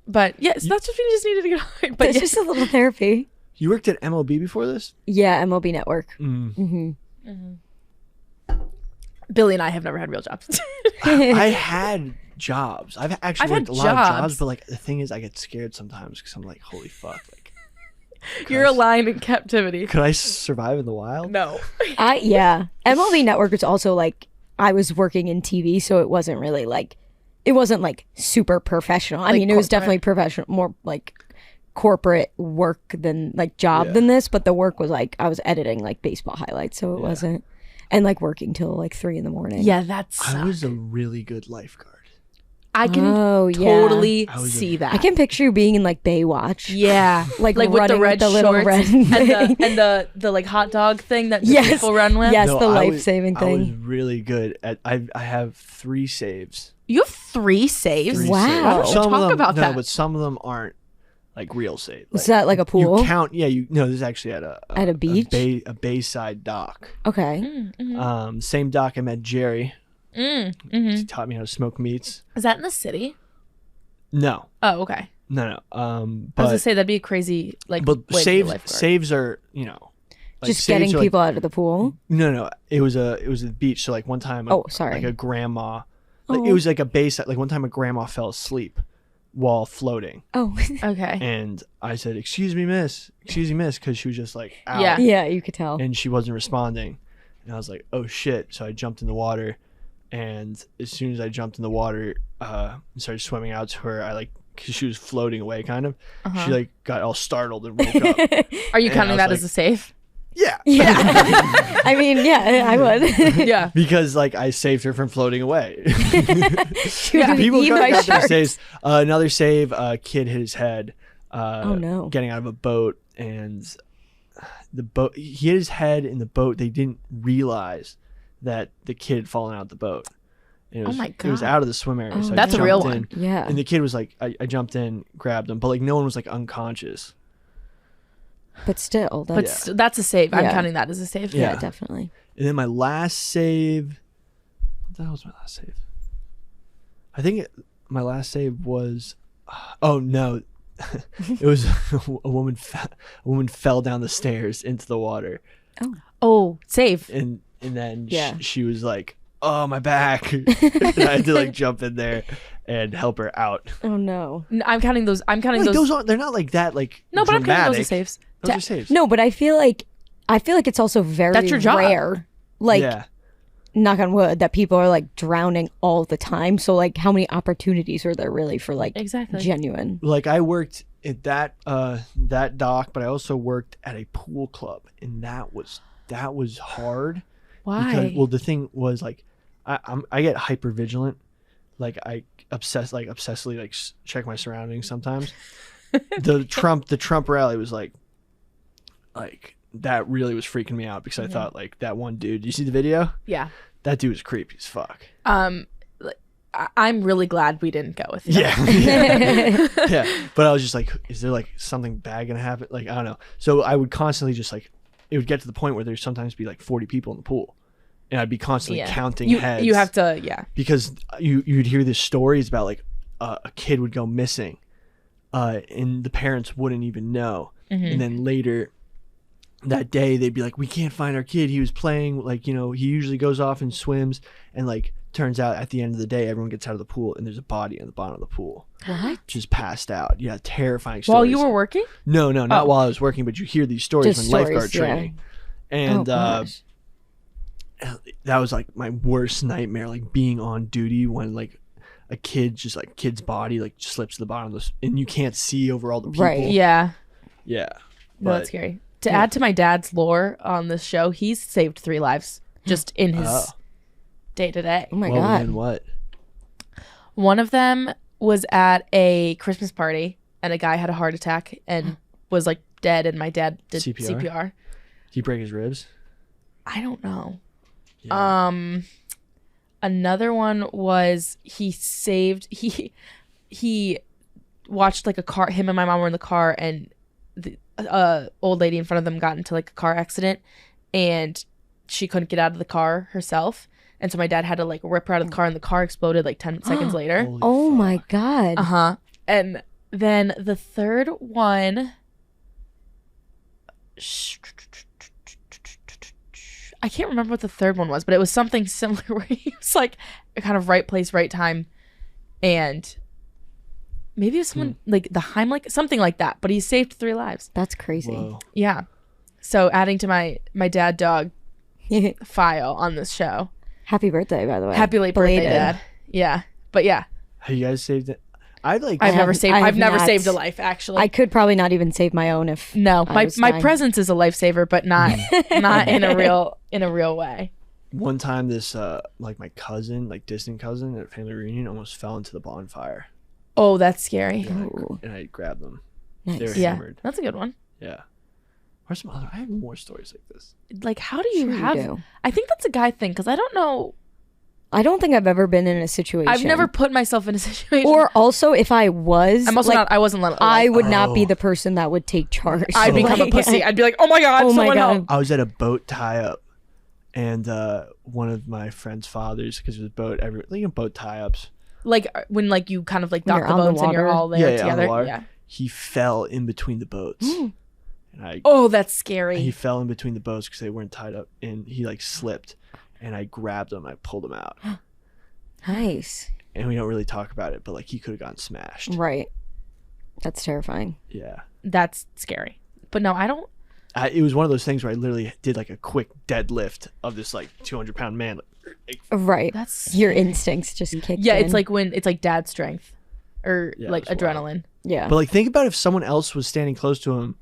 S2: But yes, that's what we just needed to get on.
S3: But
S2: But
S3: it's just a little therapy.
S1: You worked at MLB before this?
S3: Yeah, MLB Network.
S2: Billy and I have never had real jobs.
S1: I had jobs. I've actually
S2: I've
S1: worked
S2: had
S1: a lot of
S2: jobs.
S1: jobs, but like the thing is, I get scared sometimes because I'm like, holy fuck, like,
S2: You're a lion in captivity.
S1: could I survive in the wild?
S2: No.
S3: Yeah. MLB Network is also like, I was working in TV, so it wasn't really like, it wasn't like super professional. I
S2: Like
S3: mean, it was
S2: corporate.
S3: definitely professional, more like corporate work than like job than this, but the work was like, I was editing like baseball highlights, so it wasn't, and like working till like 3 a.m.
S2: Yeah, that's.
S1: I was a really good lifeguard.
S2: I can
S3: Oh, yeah.
S2: totally
S1: I was
S2: see that.
S3: I can picture you being in like Baywatch.
S2: Yeah,
S3: Like
S2: with the
S3: running
S2: red
S3: with the little
S2: shorts
S3: red
S2: and the like hot dog thing that
S3: Yes.
S2: people run with.
S3: Yes.
S1: No,
S3: the
S1: I was-
S3: life-saving
S1: I was
S3: thing.
S1: really good at. I have 3 saves.
S2: You have 3 saves.
S1: 3
S3: Wow.
S1: saves.
S3: Why don't
S2: you
S1: Some of
S2: talk
S1: them,
S2: about
S1: no,
S2: that?
S1: but some of them aren't like real saves.
S3: Is that like a pool?
S1: You count? Yeah, no. This is actually at a
S3: beach?
S1: a bayside dock.
S3: Okay.
S1: Same dock I met Jerry.
S2: Mm-hmm.
S1: He taught me how to smoke meats.
S2: Is that in the city?
S1: No,
S2: Oh, okay.
S1: no.
S2: I was
S1: But
S2: gonna say that'd be a crazy like.
S1: but
S2: way to be a
S1: saves
S2: lifeguard.
S1: saves are like,
S3: Just
S1: saves
S3: getting
S1: are, like-
S3: people out of the pool.
S1: No. It was a beach. So like one time.
S3: Oh, sorry.
S1: Like a grandma. Like
S3: Oh.
S1: it was like a base. Like one time a grandma fell asleep while floating,
S3: Oh.
S2: Okay.
S1: and I said, "Excuse me, miss," because she was just like out,
S2: Yeah.
S3: Yeah, you could tell.
S1: and she wasn't responding, and I was like, "Oh shit!" So I jumped in the water, and as soon as I jumped in the water, and started swimming out to her, I like. Because she was floating away, kind of. She like got all startled and woke up.
S2: Are you
S1: And
S2: counting
S1: I
S2: that
S1: was
S2: as a save?
S1: Yeah.
S3: Yeah. I mean, yeah, I would.
S2: Yeah.
S1: Because like I saved her from floating away.
S3: She would be
S1: People
S3: eaten
S1: got
S3: by
S1: their
S3: sharks.
S1: saves. Another save, a kid hit his head.
S3: Oh, no.
S1: Getting out of a boat, and the boat. He hit his head in the boat. They didn't realize that the kid had fallen out the boat. And it was,
S2: Oh my
S1: It was
S2: God.
S1: out of the swim area. So I
S2: That's a real
S1: jumped in,
S2: one.
S3: Yeah.
S1: And the kid was like, I jumped in, grabbed him, but like no one was like unconscious.
S3: But still,
S2: But
S3: that's,
S2: that's a save. I'm
S3: Yeah.
S2: counting that as a save.
S3: yeah,
S1: Yeah.
S3: definitely.
S1: And then my last save. What the hell was my last save? I think my last save was. Oh no, it was a woman. A woman fell down the stairs into the water,
S2: Oh, save.
S1: and then
S3: Yeah.
S1: she was like, "Oh, my back!" And I had to like jump in there and help her out.
S3: Oh no.
S2: I'm counting those. I'm counting
S1: Like,
S2: those.
S1: those aren't. They're not like that. Like
S2: No, but I'm counting those
S1: dramatic.
S2: as saves.
S1: Those are saves.
S3: No, but I feel like it's also very
S2: That's your job.
S3: rare. Like,
S1: yeah.
S3: knock on wood, that people are like drowning all the time. So like, how many opportunities are there really for like
S2: Exactly.
S3: genuine?
S1: Like I worked at that dock, but I also worked at a pool club, and that was hard.
S2: Why?
S1: Because, well, the thing was like, I get hyper vigilant, like I obsessively like check my surroundings sometimes. the Trump rally was like that really was freaking me out because I thought like that one dude. You see the video?
S2: Yeah.
S1: That dude was creepy as fuck.
S2: I'm really glad we didn't go with that.
S1: Yeah. But I was just like, is there like something bad gonna happen? Like I don't know. So I would constantly just like, it would get to the point where there'd sometimes be like 40 people in the pool, and I'd be constantly counting heads.
S2: You have to,
S1: because you'd hear these stories about like a kid would go missing, and the parents wouldn't even know, and then later that day they'd be like, we can't find our kid. He was playing, like, he usually goes off and swims, and like turns out at the end of the day everyone gets out of the pool and there's a body in the bottom of the pool.
S2: What?
S1: Just passed out. Yeah, terrifying stories.
S2: While you were working?
S1: No, not while I was working, but you hear these stories when lifeguard training. And that was like my worst nightmare, like being on duty when like a kid's body like slips to the bottom of this and you can't see over all the people.
S2: Right. Yeah.
S1: Yeah.
S2: No, that's scary. To add to my dad's lore on this show, he's saved 3 lives just in his day to day.
S3: Oh my God.
S1: And what?
S2: One of them was at a Christmas party and a guy had a heart attack and was like dead, and my dad did CPR.
S1: Did he break his ribs?
S2: I don't know.
S1: Yeah.
S2: Another one was he watched like a car, him and my mom were in the car, and the old lady in front of them got into like a car accident and she couldn't get out of the car herself, and so my dad had to like rip her out of the car, and the car exploded like 10 seconds later.
S3: Oh my God.
S2: And then the third one, I can't remember what the third one was, but it was something similar where he was like kind of right place, right time, and maybe it was someone like the Heimlich, something like that, but he saved 3 lives.
S3: That's crazy.
S1: Whoa.
S2: Yeah. So adding to my dad dog file on this show.
S3: Happy birthday, by the way.
S2: Happy late birthday, Dad. Yeah. But yeah.
S1: Have you guys saved it? I've
S2: never saved a life, actually.
S3: I could probably not even save my own if
S2: my presence is a lifesaver, but not in a real way.
S1: One time this like my cousin, like distant cousin at a family reunion, almost fell into the bonfire.
S2: Oh, that's scary.
S1: And I grabbed them.
S3: Nice.
S1: They were hammered.
S2: That's a good one.
S1: Yeah. Or some other. I have more stories like this.
S2: Like, how do you
S3: Sure you do.
S2: I think that's a guy thing, because I don't know.
S3: I don't think I've ever been in a situation.
S2: I've never put myself in a situation.
S3: Or also, if I was,
S2: I'm also
S3: like,
S2: not. I wasn't.
S3: I would not be the person that would take charge.
S2: I'd become a pussy. I'd be like, oh my God, someone help.
S1: I was at a boat tie-up, and one of my friend's fathers, because it was boat tie-ups.
S2: Like when like you kind of like dock the boats and you're all there together.
S1: On the water.
S2: Yeah.
S1: He fell in between the boats. And
S2: that's scary.
S1: He fell in between the boats because they weren't tied up, and he like slipped, and I grabbed him. I pulled him out.
S3: Nice.
S1: And we don't really talk about it, but like he could have gotten smashed.
S3: Right. That's terrifying.
S1: Yeah.
S2: That's scary. But no, I don't.
S1: It was one of those things where I literally did like a quick deadlift of this like 200-pound man.
S3: Right.
S2: That's
S3: your instincts just kicked in.
S2: Yeah, it's like when it's like dad strength or like adrenaline.
S1: Wild.
S3: Yeah.
S1: But like think about if someone else was standing close to him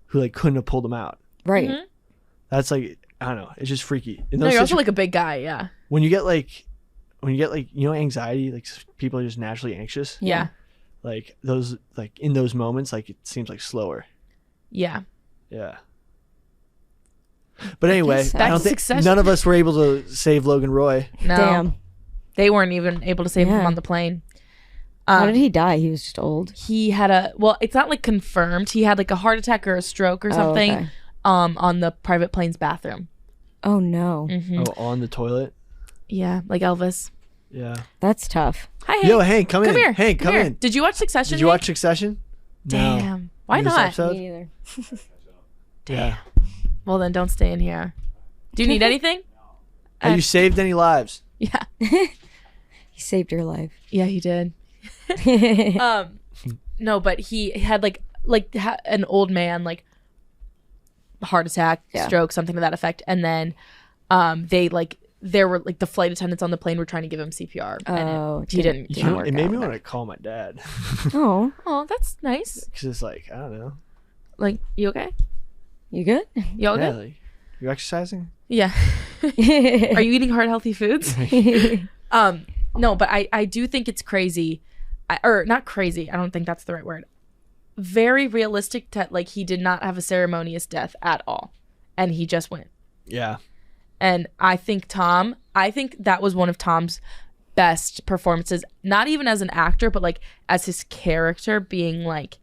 S1: who like couldn't have pulled him out.
S3: Right.
S2: Mm-hmm.
S1: That's like, I don't know. It's just freaky.
S2: No, you're also like a big guy. Yeah.
S1: When you get like anxiety, like people are just naturally anxious.
S2: Yeah.
S1: Like those, like in those moments, like it seems like slower.
S2: Yeah.
S1: Yeah. But anyway,
S2: I don't think
S1: none of us were able to save Logan Roy.
S2: No.
S3: Damn.
S2: They weren't even able to save him on the plane.
S3: How did he die? He was just old.
S2: He had it's not like confirmed. He had like a heart attack or a stroke or something.
S3: Okay.
S2: On the private plane's bathroom.
S3: Oh no.
S2: Mm-hmm.
S1: Oh, on the toilet?
S2: Yeah, like Elvis.
S1: Yeah.
S3: That's tough.
S2: Hi, Hank.
S1: Yo, Hank, come in.
S2: Here.
S1: Hank, come in.
S2: Did you watch Succession?
S1: Did you watch Succession?
S2: Damn.
S1: No.
S2: Why
S1: This
S2: not?
S1: episode?
S3: Me neither.
S1: Yeah.
S2: Well, then don't stay in here. Do you need anything?
S1: Have you saved any lives?
S2: Yeah.
S3: He saved your life.
S2: Yeah, he did. No, but he had an old man, like heart attack, stroke, something to that effect, and then there were like the flight attendants on the plane were trying to give him CPR.
S3: Oh,
S2: he didn't
S3: work
S1: It made
S3: out.
S1: me want to call my dad.
S3: Oh,
S2: that's nice.
S1: Because it's like, I don't know.
S2: Like, you okay?
S3: you good?
S2: You all
S1: Yeah,
S2: good?
S1: like, you exercising?
S2: Yeah. Are you eating heart healthy foods? No, but I do think it's crazy. Or not crazy. I don't think that's the right word. Very realistic to, like, he did not have a ceremonious death at all. And he just went.
S1: Yeah.
S2: And I think that was one of Tom's best performances, not even as an actor, but like as his character, being like,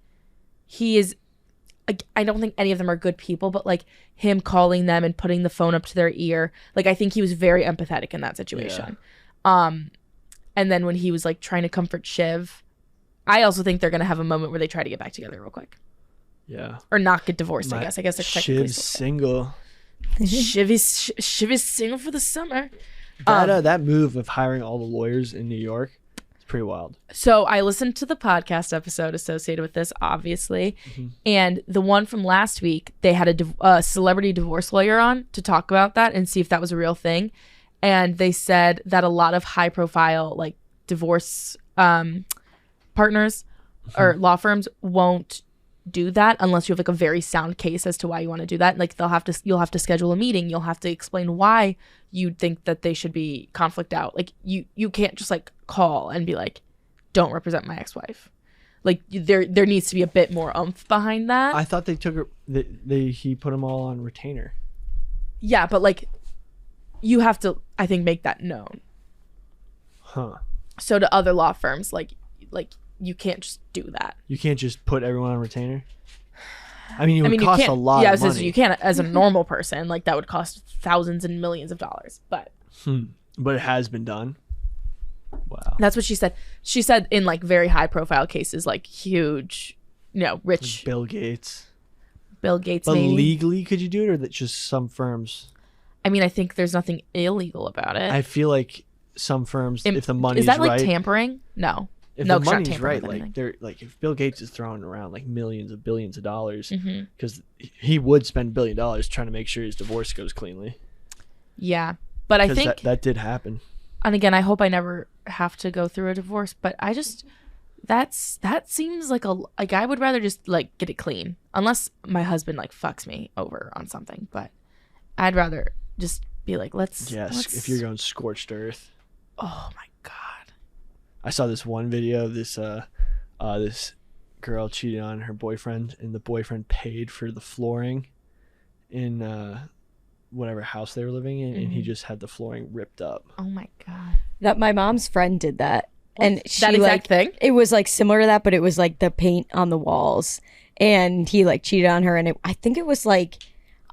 S2: he is, like, I don't think any of them are good people, but like him calling them and putting the phone up to their ear, like, I think he was very empathetic in that situation. And then when he was like trying to comfort Shiv, I also think they're gonna have a moment where they try to get back together real quick.
S1: Yeah.
S2: Or not get divorced. I guess that's technically
S1: Shiv's single.
S2: Shiv is single for the summer.
S1: That move of hiring all the lawyers in New York, it's pretty wild.
S2: So I listened to the podcast episode associated with this, obviously, and the one from last week, they had a celebrity divorce lawyer on to talk about that and see if that was a real thing. And they said that a lot of high profile, like, divorce partners or law firms won't do that unless you have like a very sound case as to why you want to do that. Like, you'll have to schedule a meeting. You'll have to explain why you think that they should be conflict out. Like, you can't just like call and be like, don't represent my ex-wife. Like, there needs to be a bit more oomph behind that.
S1: I thought they took her. He put them all on retainer.
S2: Yeah, but like, you have to, I think, make that known.
S1: Huh.
S2: So to other law firms, like you can't just do that.
S1: You can't just put everyone on retainer. I mean, it would cost a lot of money.
S2: Yeah, you can't, as a normal person, like, that would cost thousands and millions of dollars. But
S1: it has been done. Wow.
S2: That's what she said. She said in like very high profile cases, like huge, rich.
S1: Like Bill Gates.
S2: But
S1: maybe. Legally, could you do it, or that just some firms?
S2: I mean, I think there's nothing illegal about it.
S1: I feel like some firms, if the money's
S2: is that like
S1: right,
S2: tampering? No.
S1: If the money's right, like they're like, if Bill Gates is throwing around like millions of billions of dollars, because he would spend $1 billion trying to make sure his divorce goes cleanly.
S2: Yeah, but I think
S1: that did happen.
S2: And again, I hope I never have to go through a divorce, but I just that seems like I would rather just like get it clean, unless my husband like fucks me over on something. But I'd rather just be like, let's.
S1: If you're going scorched earth.
S2: Oh my God.
S1: I saw this one video of this girl cheating on her boyfriend, and the boyfriend paid for the flooring in whatever house they were living in, and he just had the flooring ripped up.
S2: Oh my God.
S3: That my mom's friend did that. And she,
S2: that exact thing?
S3: It was like similar to that, but it was like the paint on the walls, and he like cheated on her, and I think it was like,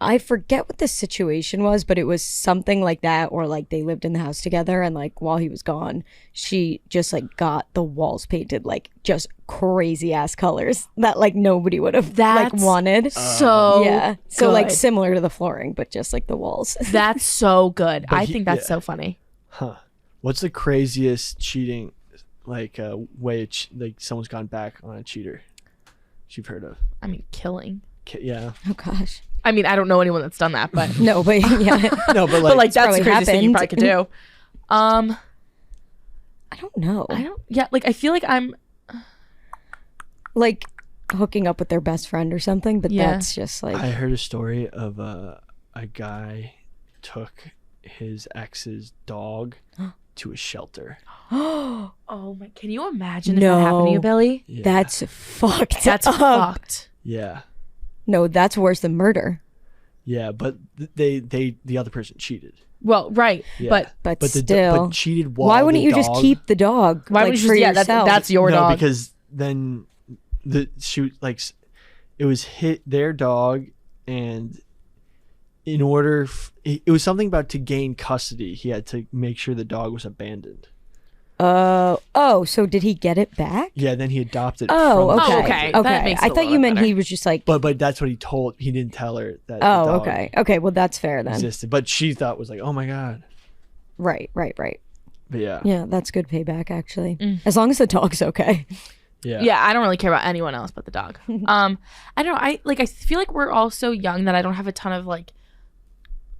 S3: I forget what the situation was, but it was something like that, or like they lived in the house together, and like while he was gone, she just like got the walls painted like just crazy ass colors that like nobody would have like wanted.
S2: So
S3: yeah, so
S2: good.
S3: like similar to the flooring, but just like the walls.
S2: That's so good. I think that's so funny.
S1: Huh? What's the craziest cheating like way like someone's gone back on a cheater you've heard of?
S2: I mean, killing.
S1: Yeah.
S3: Oh gosh.
S2: I mean, I don't know anyone that's done that, but
S3: no, but yeah,
S1: no, but
S2: like that's the craziest thing you probably could do.
S3: I don't know.
S2: Yeah, like I feel like I'm
S3: like hooking up with their best friend or something, but that's just like.
S1: I heard a story of a guy took his ex's dog to a shelter.
S2: Oh my! Can you imagine if that happened to you, Billy?
S3: Yeah. That's fucked.
S2: That's fucked.
S1: Yeah.
S3: No, that's worse than murder.
S1: Yeah, but the other person cheated.
S2: Well, right,
S1: yeah.
S3: but still,
S1: but cheated while
S3: why wouldn't you just keep the dog?
S2: Why wouldn't you just, that's your dog.
S1: No, because then it was their dog, and in order it was something about to gain custody, he had to make sure the dog was abandoned.
S3: So did he get it back?
S1: Yeah, then he adopted.
S2: Okay.
S3: That makes I thought you meant better. He was just like.
S1: But that's what he told. He didn't tell her that.
S3: Oh, the dog okay. Well, that's fair then.
S1: Existed, but she thought was like, oh my God.
S3: Right.
S1: But yeah.
S3: Yeah, that's good payback actually. As long as the dog's okay.
S1: Yeah.
S2: Yeah, I don't really care about anyone else but the dog. I don't know. I feel like we're all so young that I don't have a ton of like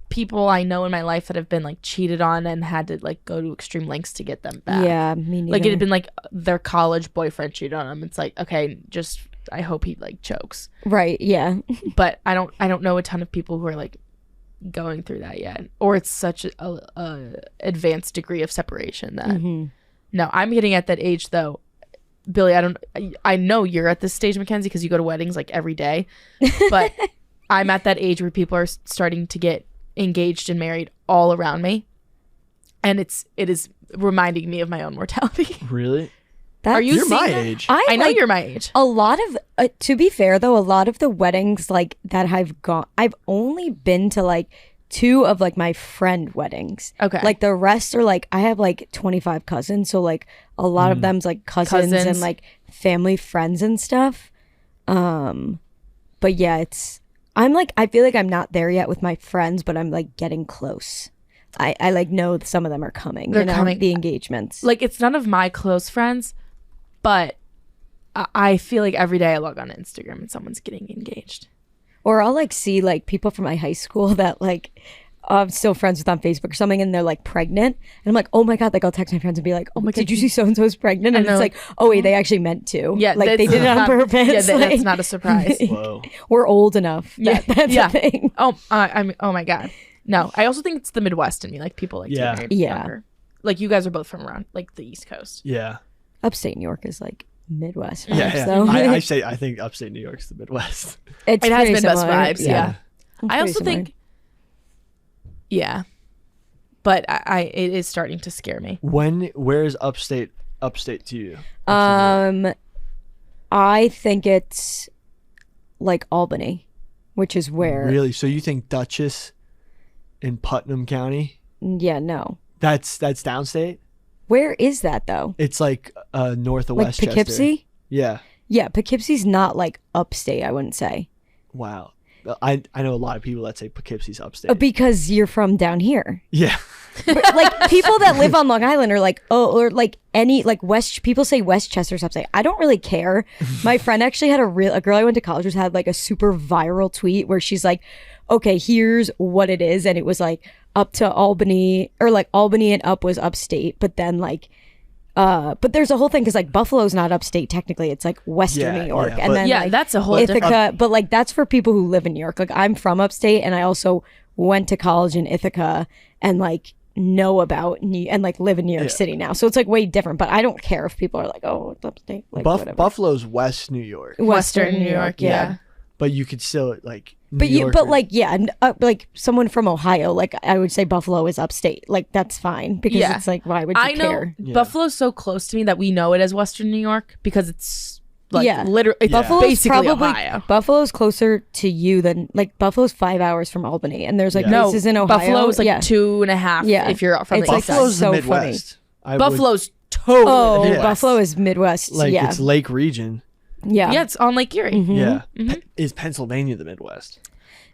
S2: people I know in my life that have been like cheated on and had to like go to extreme lengths to get them back.
S3: Yeah, me neither.
S2: Like it had been like their college boyfriend cheated on them. It's like, okay, just I hope he like chokes.
S3: Right, yeah.
S2: But I don't know a ton of people who are like going through that yet, or it's such a advanced degree of separation that No, I'm getting at that age though. Billy, I know you're at this stage, Mackenzie, because you go to weddings like every day. But I'm at that age where people are starting to get engaged and married all around me. And it is reminding me of my own mortality.
S1: Really?
S2: You're
S1: my age.
S2: I know you're my age.
S3: A lot of, to be fair though, a lot of the weddings like that I've only been to like 2 of like my friend weddings.
S2: Okay.
S3: Like the rest are like, I have like 25 cousins. So like a lot of them's like cousins and like family friends and stuff. But yeah, I feel like I'm not there yet with my friends, but I'm like getting close. I like know some of them are coming.
S2: They're coming.
S3: The engagements.
S2: Like it's none of my close friends, but I feel like every day I log on Instagram and someone's getting engaged.
S3: Or I'll like see like people from my high school that like I'm still friends with on Facebook or something, and they're like pregnant, and I'm like, oh my god, like I'll text my friends and be like, oh my god, did you see so and so's pregnant? And it's like, oh wait, they actually meant to.
S2: Yeah,
S3: like they did it on purpose.
S2: Yeah,
S3: like,
S2: that's not a surprise.
S1: Whoa.
S3: We're old enough. That's a thing.
S2: Oh my god. No, I also think it's the Midwest in me. Like people like to get married younger. Like you guys are both from around like the East Coast.
S1: Yeah.
S3: Upstate New York is like Midwest vibes,
S1: yeah.
S3: though.
S1: I think upstate New York's the Midwest.
S3: It
S2: has Midwest
S3: similar.
S2: vibes. Yeah. I also think. Yeah, but it is starting to scare me.
S1: Where is upstate to you?
S3: I think it's like Albany, which is where.
S1: Really? So you think Dutchess in Putnam County?
S3: Yeah, no.
S1: That's downstate?
S3: Where is that though?
S1: It's like north of
S3: like
S1: Westchester.
S3: Poughkeepsie?
S1: Yeah.
S3: Yeah, Poughkeepsie's not like upstate, I wouldn't say.
S1: Wow. I know a lot of people that say Poughkeepsie's upstate.
S3: Because you're from down here.
S1: Yeah.
S3: Like people that live on Long Island are like, oh, or like any like people say Westchester's upstate. I don't really care. My friend actually had a girl I went to college with had like a super viral tweet where she's like, okay, here's what it is, and it was like up to Albany, or like Albany and up was upstate, but then like but there's a whole thing because like Buffalo's not upstate technically, it's like Western New York, and then like,
S2: that's a whole
S3: Ithaca, but like that's for people who live in New York. Like I'm from upstate, and I also went to college in Ithaca and like know about and like live in New York City now, so it's like way different. But I don't care if people are like, oh, it's upstate. Like
S1: Buffalo's West New York,
S3: Western New York, yeah.
S1: But you could still like.
S3: Like someone from Ohio, like I would say Buffalo is upstate. Like that's fine because it's like, why would you care?
S2: I know Buffalo's so close to me that we know it as Western New York because it's like literally it's
S3: Buffalo's
S2: basically Ohio.
S3: Buffalo's closer to you than like Buffalo's 5 hours from Albany, and there's like places in Ohio.
S2: Buffalo's like 2.5 if you're from the east side.
S1: Buffalo's the Midwest.
S2: Buffalo's totally Midwest.
S3: Buffalo is Midwest.
S1: Like it's Lake Region.
S2: Yeah, it's on Lake Erie.
S3: Mm-hmm.
S1: Yeah. Mm-hmm. Is Pennsylvania the Midwest?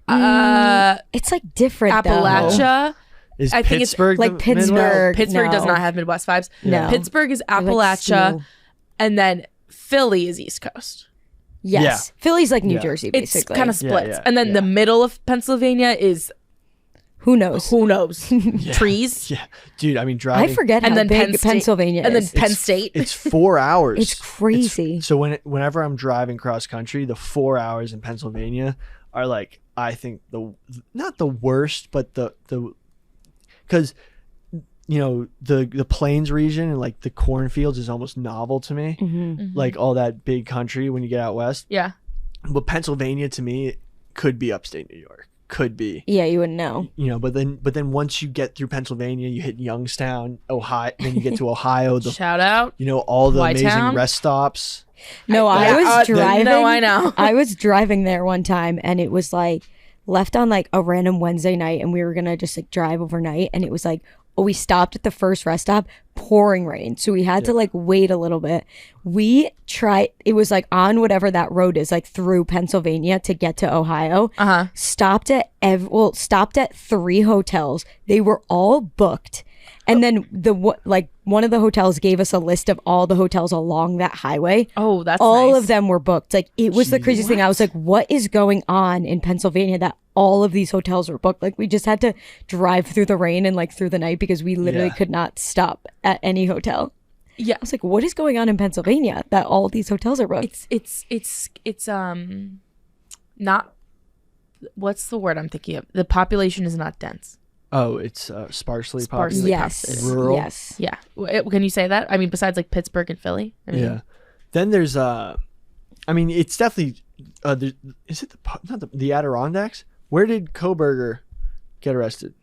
S3: It's like different.
S2: Appalachia.
S1: Is I think Pittsburgh
S3: it's like Pittsburgh.
S1: Midwest?
S2: Pittsburgh does not have Midwest vibes.
S3: No.
S2: Pittsburgh is Appalachia, and then Philly is East Coast.
S3: Yes.
S1: Yeah.
S3: Philly's like New Jersey, basically.
S2: It's kind of splits. And then the middle of Pennsylvania is
S3: who knows?
S2: Trees.
S1: Yeah. Dude, I mean driving.
S3: I forget how big Pennsylvania is.
S2: And then Penn State.
S1: It's 4 hours.
S3: It's crazy.
S1: So whenever I'm driving cross country, the 4 hours in Pennsylvania are like, I think not the worst, but the because you know the plains region and like the cornfields is almost novel to me.
S3: Mm-hmm.
S1: Like all that big country when you get out west.
S2: Yeah.
S1: But Pennsylvania to me could be upstate New York. Could be.
S3: Yeah, you wouldn't know.
S1: You know, but then once you get through Pennsylvania, you hit Youngstown, Ohio, then you get to Ohio.
S2: Shout out.
S1: You know, all the
S2: White
S1: amazing
S2: Town.
S1: rest stops.
S3: No, I was driving.
S2: No, I know.
S3: I was driving there one time, and it was like left on like a random Wednesday night, and we were gonna just like drive overnight, and it was like, we stopped at the first rest stop, pouring rain, so we had to like wait a little bit. We tried, it was like on whatever that road is, like through Pennsylvania to get to Ohio. Stopped at 3 hotels. They were all booked. And then one of the hotels gave us a list of all the hotels along that highway.
S2: Oh, that's
S3: all
S2: nice.
S3: of them were booked. Like it was the craziest thing. I was like, what is going on in Pennsylvania that all of these hotels were booked? Like we just had to drive through the rain and like through the night because we literally could not stop at any hotel. Yeah. I was like, what is going on in Pennsylvania that all these hotels are booked?
S2: It's not, what's the word I'm thinking of? The population is not dense.
S1: Oh, it's sparsely
S2: Sparsely
S1: populated.
S3: Yes.
S1: Rural.
S3: Yes.
S2: Yeah. Can you say that? I mean, besides like Pittsburgh and Philly. I mean,
S1: Yeah. Then there's I mean, it's definitely is it the Adirondacks? Where did Kohberger get arrested?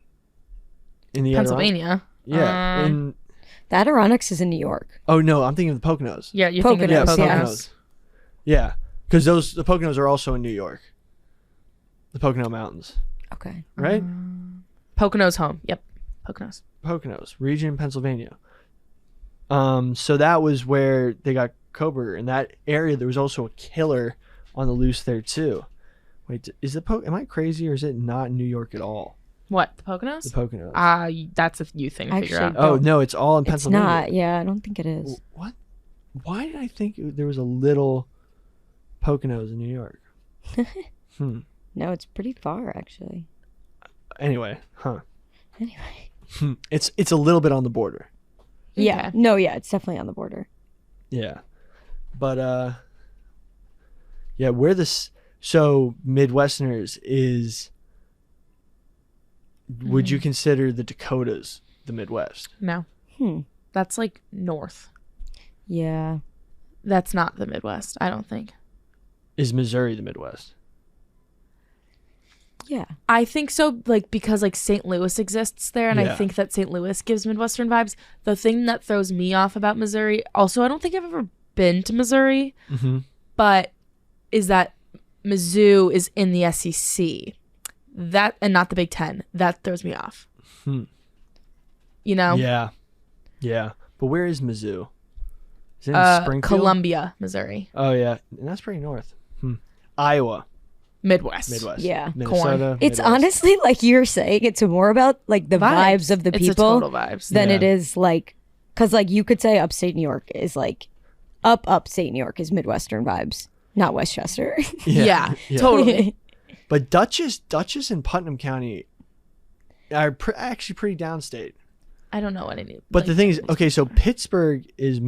S1: In the
S2: Pennsylvania.
S1: Yeah. In
S3: The Adirondacks is in New York.
S1: oh no, I'm thinking of the Poconos.
S2: Yeah, you're thinking
S3: Poconos,
S2: of
S3: yeah.
S2: Poconos.
S1: Yeah, because the Poconos are also in New York. The Pocono Mountains,
S3: Okay.
S1: right?
S2: Poconos home. Yep.
S1: Poconos region, Pennsylvania. So that was where they got Kohberger. In that area, there was also a killer on the loose there too. Wait, is am I crazy or is it not New York at all?
S2: What? The Poconos?
S1: The Poconos.
S2: That's a you thing to figure out.
S3: Actually,
S1: Oh no, it's all in
S3: It's
S1: Pennsylvania.
S3: not. Yeah, I don't think it is.
S1: What? Why did I think there was a little Poconos in New York?
S3: No, it's pretty far actually.
S1: Anyway, huh?
S3: Anyway.
S1: It's a little bit on the border.
S3: Yeah.
S2: Okay.
S3: No, yeah, it's definitely on the border.
S1: Yeah, but yeah, where this so Midwesterners is. Would you consider the Dakotas the Midwest?
S2: No. That's like north.
S3: Yeah.
S2: That's not the Midwest, I don't think.
S1: Is Missouri the Midwest?
S3: Yeah.
S2: I think so, like because like St. Louis exists there, and
S1: Yeah.
S2: I think that St. Louis gives Midwestern vibes. The thing that throws me off about Missouri, also, I don't think I've ever been to Missouri, but is that Mizzou is in the SEC, that and not the Big Ten. That throws me off. You know?
S1: Yeah, yeah. But where is Mizzou? Is it in Springfield?
S2: Columbia, Missouri.
S1: Oh yeah, and that's pretty north. Iowa.
S2: Midwest.
S3: Yeah.
S1: Minnesota.
S3: It's
S1: Midwest.
S3: honestly like you're saying, it's more about like the vibes of the
S2: It's
S3: people
S2: a total vibes.
S3: than
S1: Yeah.
S3: it is like, because like you could say upstate New York is like upstate New York is Midwestern vibes, not Westchester.
S2: Yeah, totally.
S1: But Dutchess and Putnam County are actually pretty downstate.
S2: I don't know what I need.
S1: But the thing is, okay, so Pittsburgh is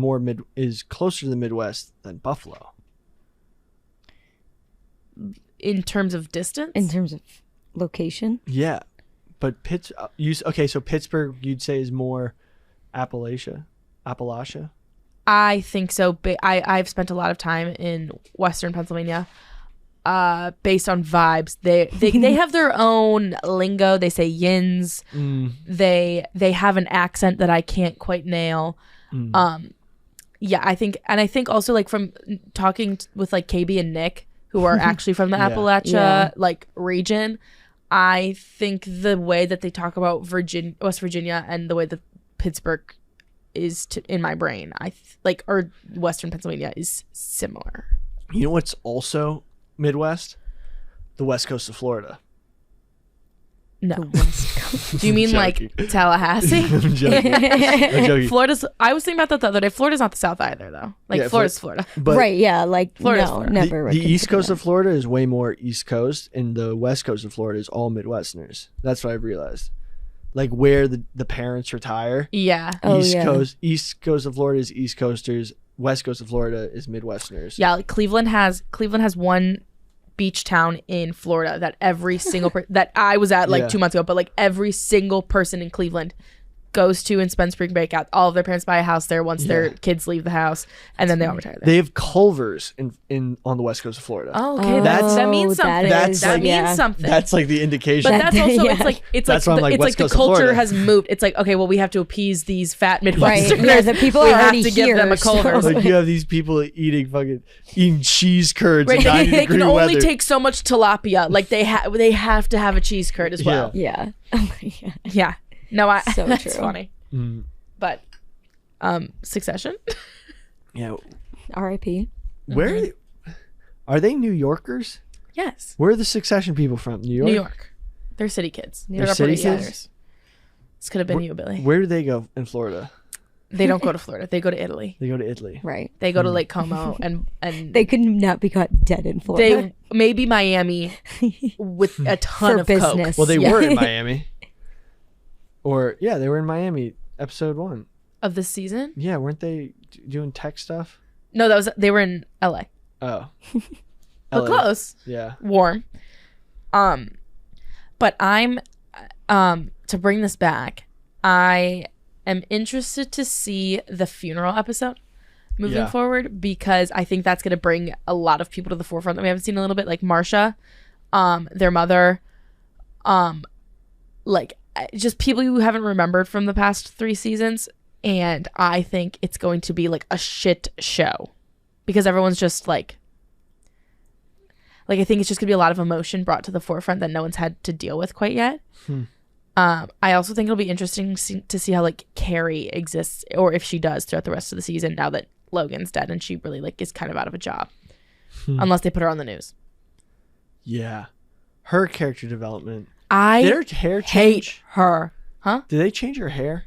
S1: is closer to the Midwest than Buffalo.
S2: in terms of distance?
S3: In terms of location.
S1: Yeah, but so Pittsburgh you'd say is more Appalachia.
S2: I think so. I've spent a lot of time in Western Pennsylvania. Based on vibes, they have their own lingo. They say yins. They have an accent that I can't quite nail. Yeah, I think also like from talking with like KB and Nick, who are actually from the Appalachia like region, I think the way that they talk about West Virginia and the way that Pittsburgh is in my brain, or Western Pennsylvania is similar.
S1: You know what's also Midwest? The West Coast of Florida.
S2: No. Do you mean like Tallahassee?
S1: I'm joking.
S2: Florida's. I was thinking about that the other day. Florida's not the South either, though. Like
S1: Yeah,
S2: Florida's Florida.
S1: But
S3: right, yeah, like
S2: Florida's
S3: no,
S2: Florida.
S3: never.
S1: The
S3: would
S1: East
S3: consider
S1: Coast
S3: that.
S1: of Florida is way more East Coast, and the West Coast of Florida is all Midwesterners. That's what I've realized. Like where the parents retire.
S2: Yeah.
S3: Oh,
S1: East
S3: yeah.
S1: Coast of Florida is East Coasters. West Coast of Florida is Midwesterners.
S2: Yeah. Like Cleveland has one beach town in Florida that every single that I was at like 2 months ago, but like every single person in Cleveland goes to and spends spring break out. All of their parents buy a house there once their kids leave the house, and then they all retire there.
S1: They have Culvers in on the West Coast of Florida.
S2: Oh, okay, that means something.
S1: That
S2: means something.
S1: That's like the indication.
S2: But that's also
S3: Yeah.
S2: it's
S1: That's
S2: like
S1: why I'm like,
S2: it's
S1: West
S2: like the
S1: Coast of
S2: culture
S1: Florida.
S2: has moved. It's like, okay, well, we have to appease these fat Midwesterners.
S3: Right. Yeah, the people
S2: we
S3: are
S2: have
S3: already
S2: to give them a
S3: here, so-
S2: Culver's.
S1: Like you have these people eating cheese curds
S2: Right,
S1: in 90
S2: they
S1: degree
S2: can only
S1: weather.
S2: take so much tilapia. Like they have to have a cheese curd as well.
S3: Yeah. Oh my God.
S2: Yeah. No,
S3: So
S2: that's
S3: true.
S2: funny. But Succession.
S1: Yeah.
S3: R.I.P.
S1: Where are they New Yorkers?
S2: Yes.
S1: Where are the Succession people from? New York?
S2: New York. They're city kids.
S1: They're city kids?
S2: Outsiders. This could have been you, Billy.
S1: Where do they go in Florida?
S2: They don't go to Florida. They go to Italy.
S1: They go to Italy.
S3: Right.
S2: They go to Lake Como and
S3: They could not be caught dead in Florida.
S2: they maybe Miami with a ton
S3: For
S2: of
S3: business.
S2: coke.
S1: Well, they
S3: Yeah.
S1: were in Miami. They were in Miami, episode 1.
S2: Of the season?
S1: Yeah, weren't they doing tech stuff?
S2: No, they were in LA.
S1: Oh.
S2: But
S1: LA.
S2: close.
S1: Yeah.
S2: Warm. But I'm to bring this back, I am interested to see the funeral episode moving forward, because I think that's going to bring a lot of people to the forefront that we haven't seen a little bit, like Marcia, their mother, like just people who haven't remembered from the past 3 seasons. And I think it's going to be like a shit show, because everyone's just like I think it's just gonna be a lot of emotion brought to the forefront that no one's had to deal with quite yet. I also think it'll be interesting to see how like Carrie exists, or if she does, throughout the rest of the season, now that Logan's dead and she really like is kind of out of a job, unless they put her on the news. Yeah,
S1: her character development.
S2: Did
S1: her hair change?
S2: Hate her. Huh?
S1: Did they change her hair?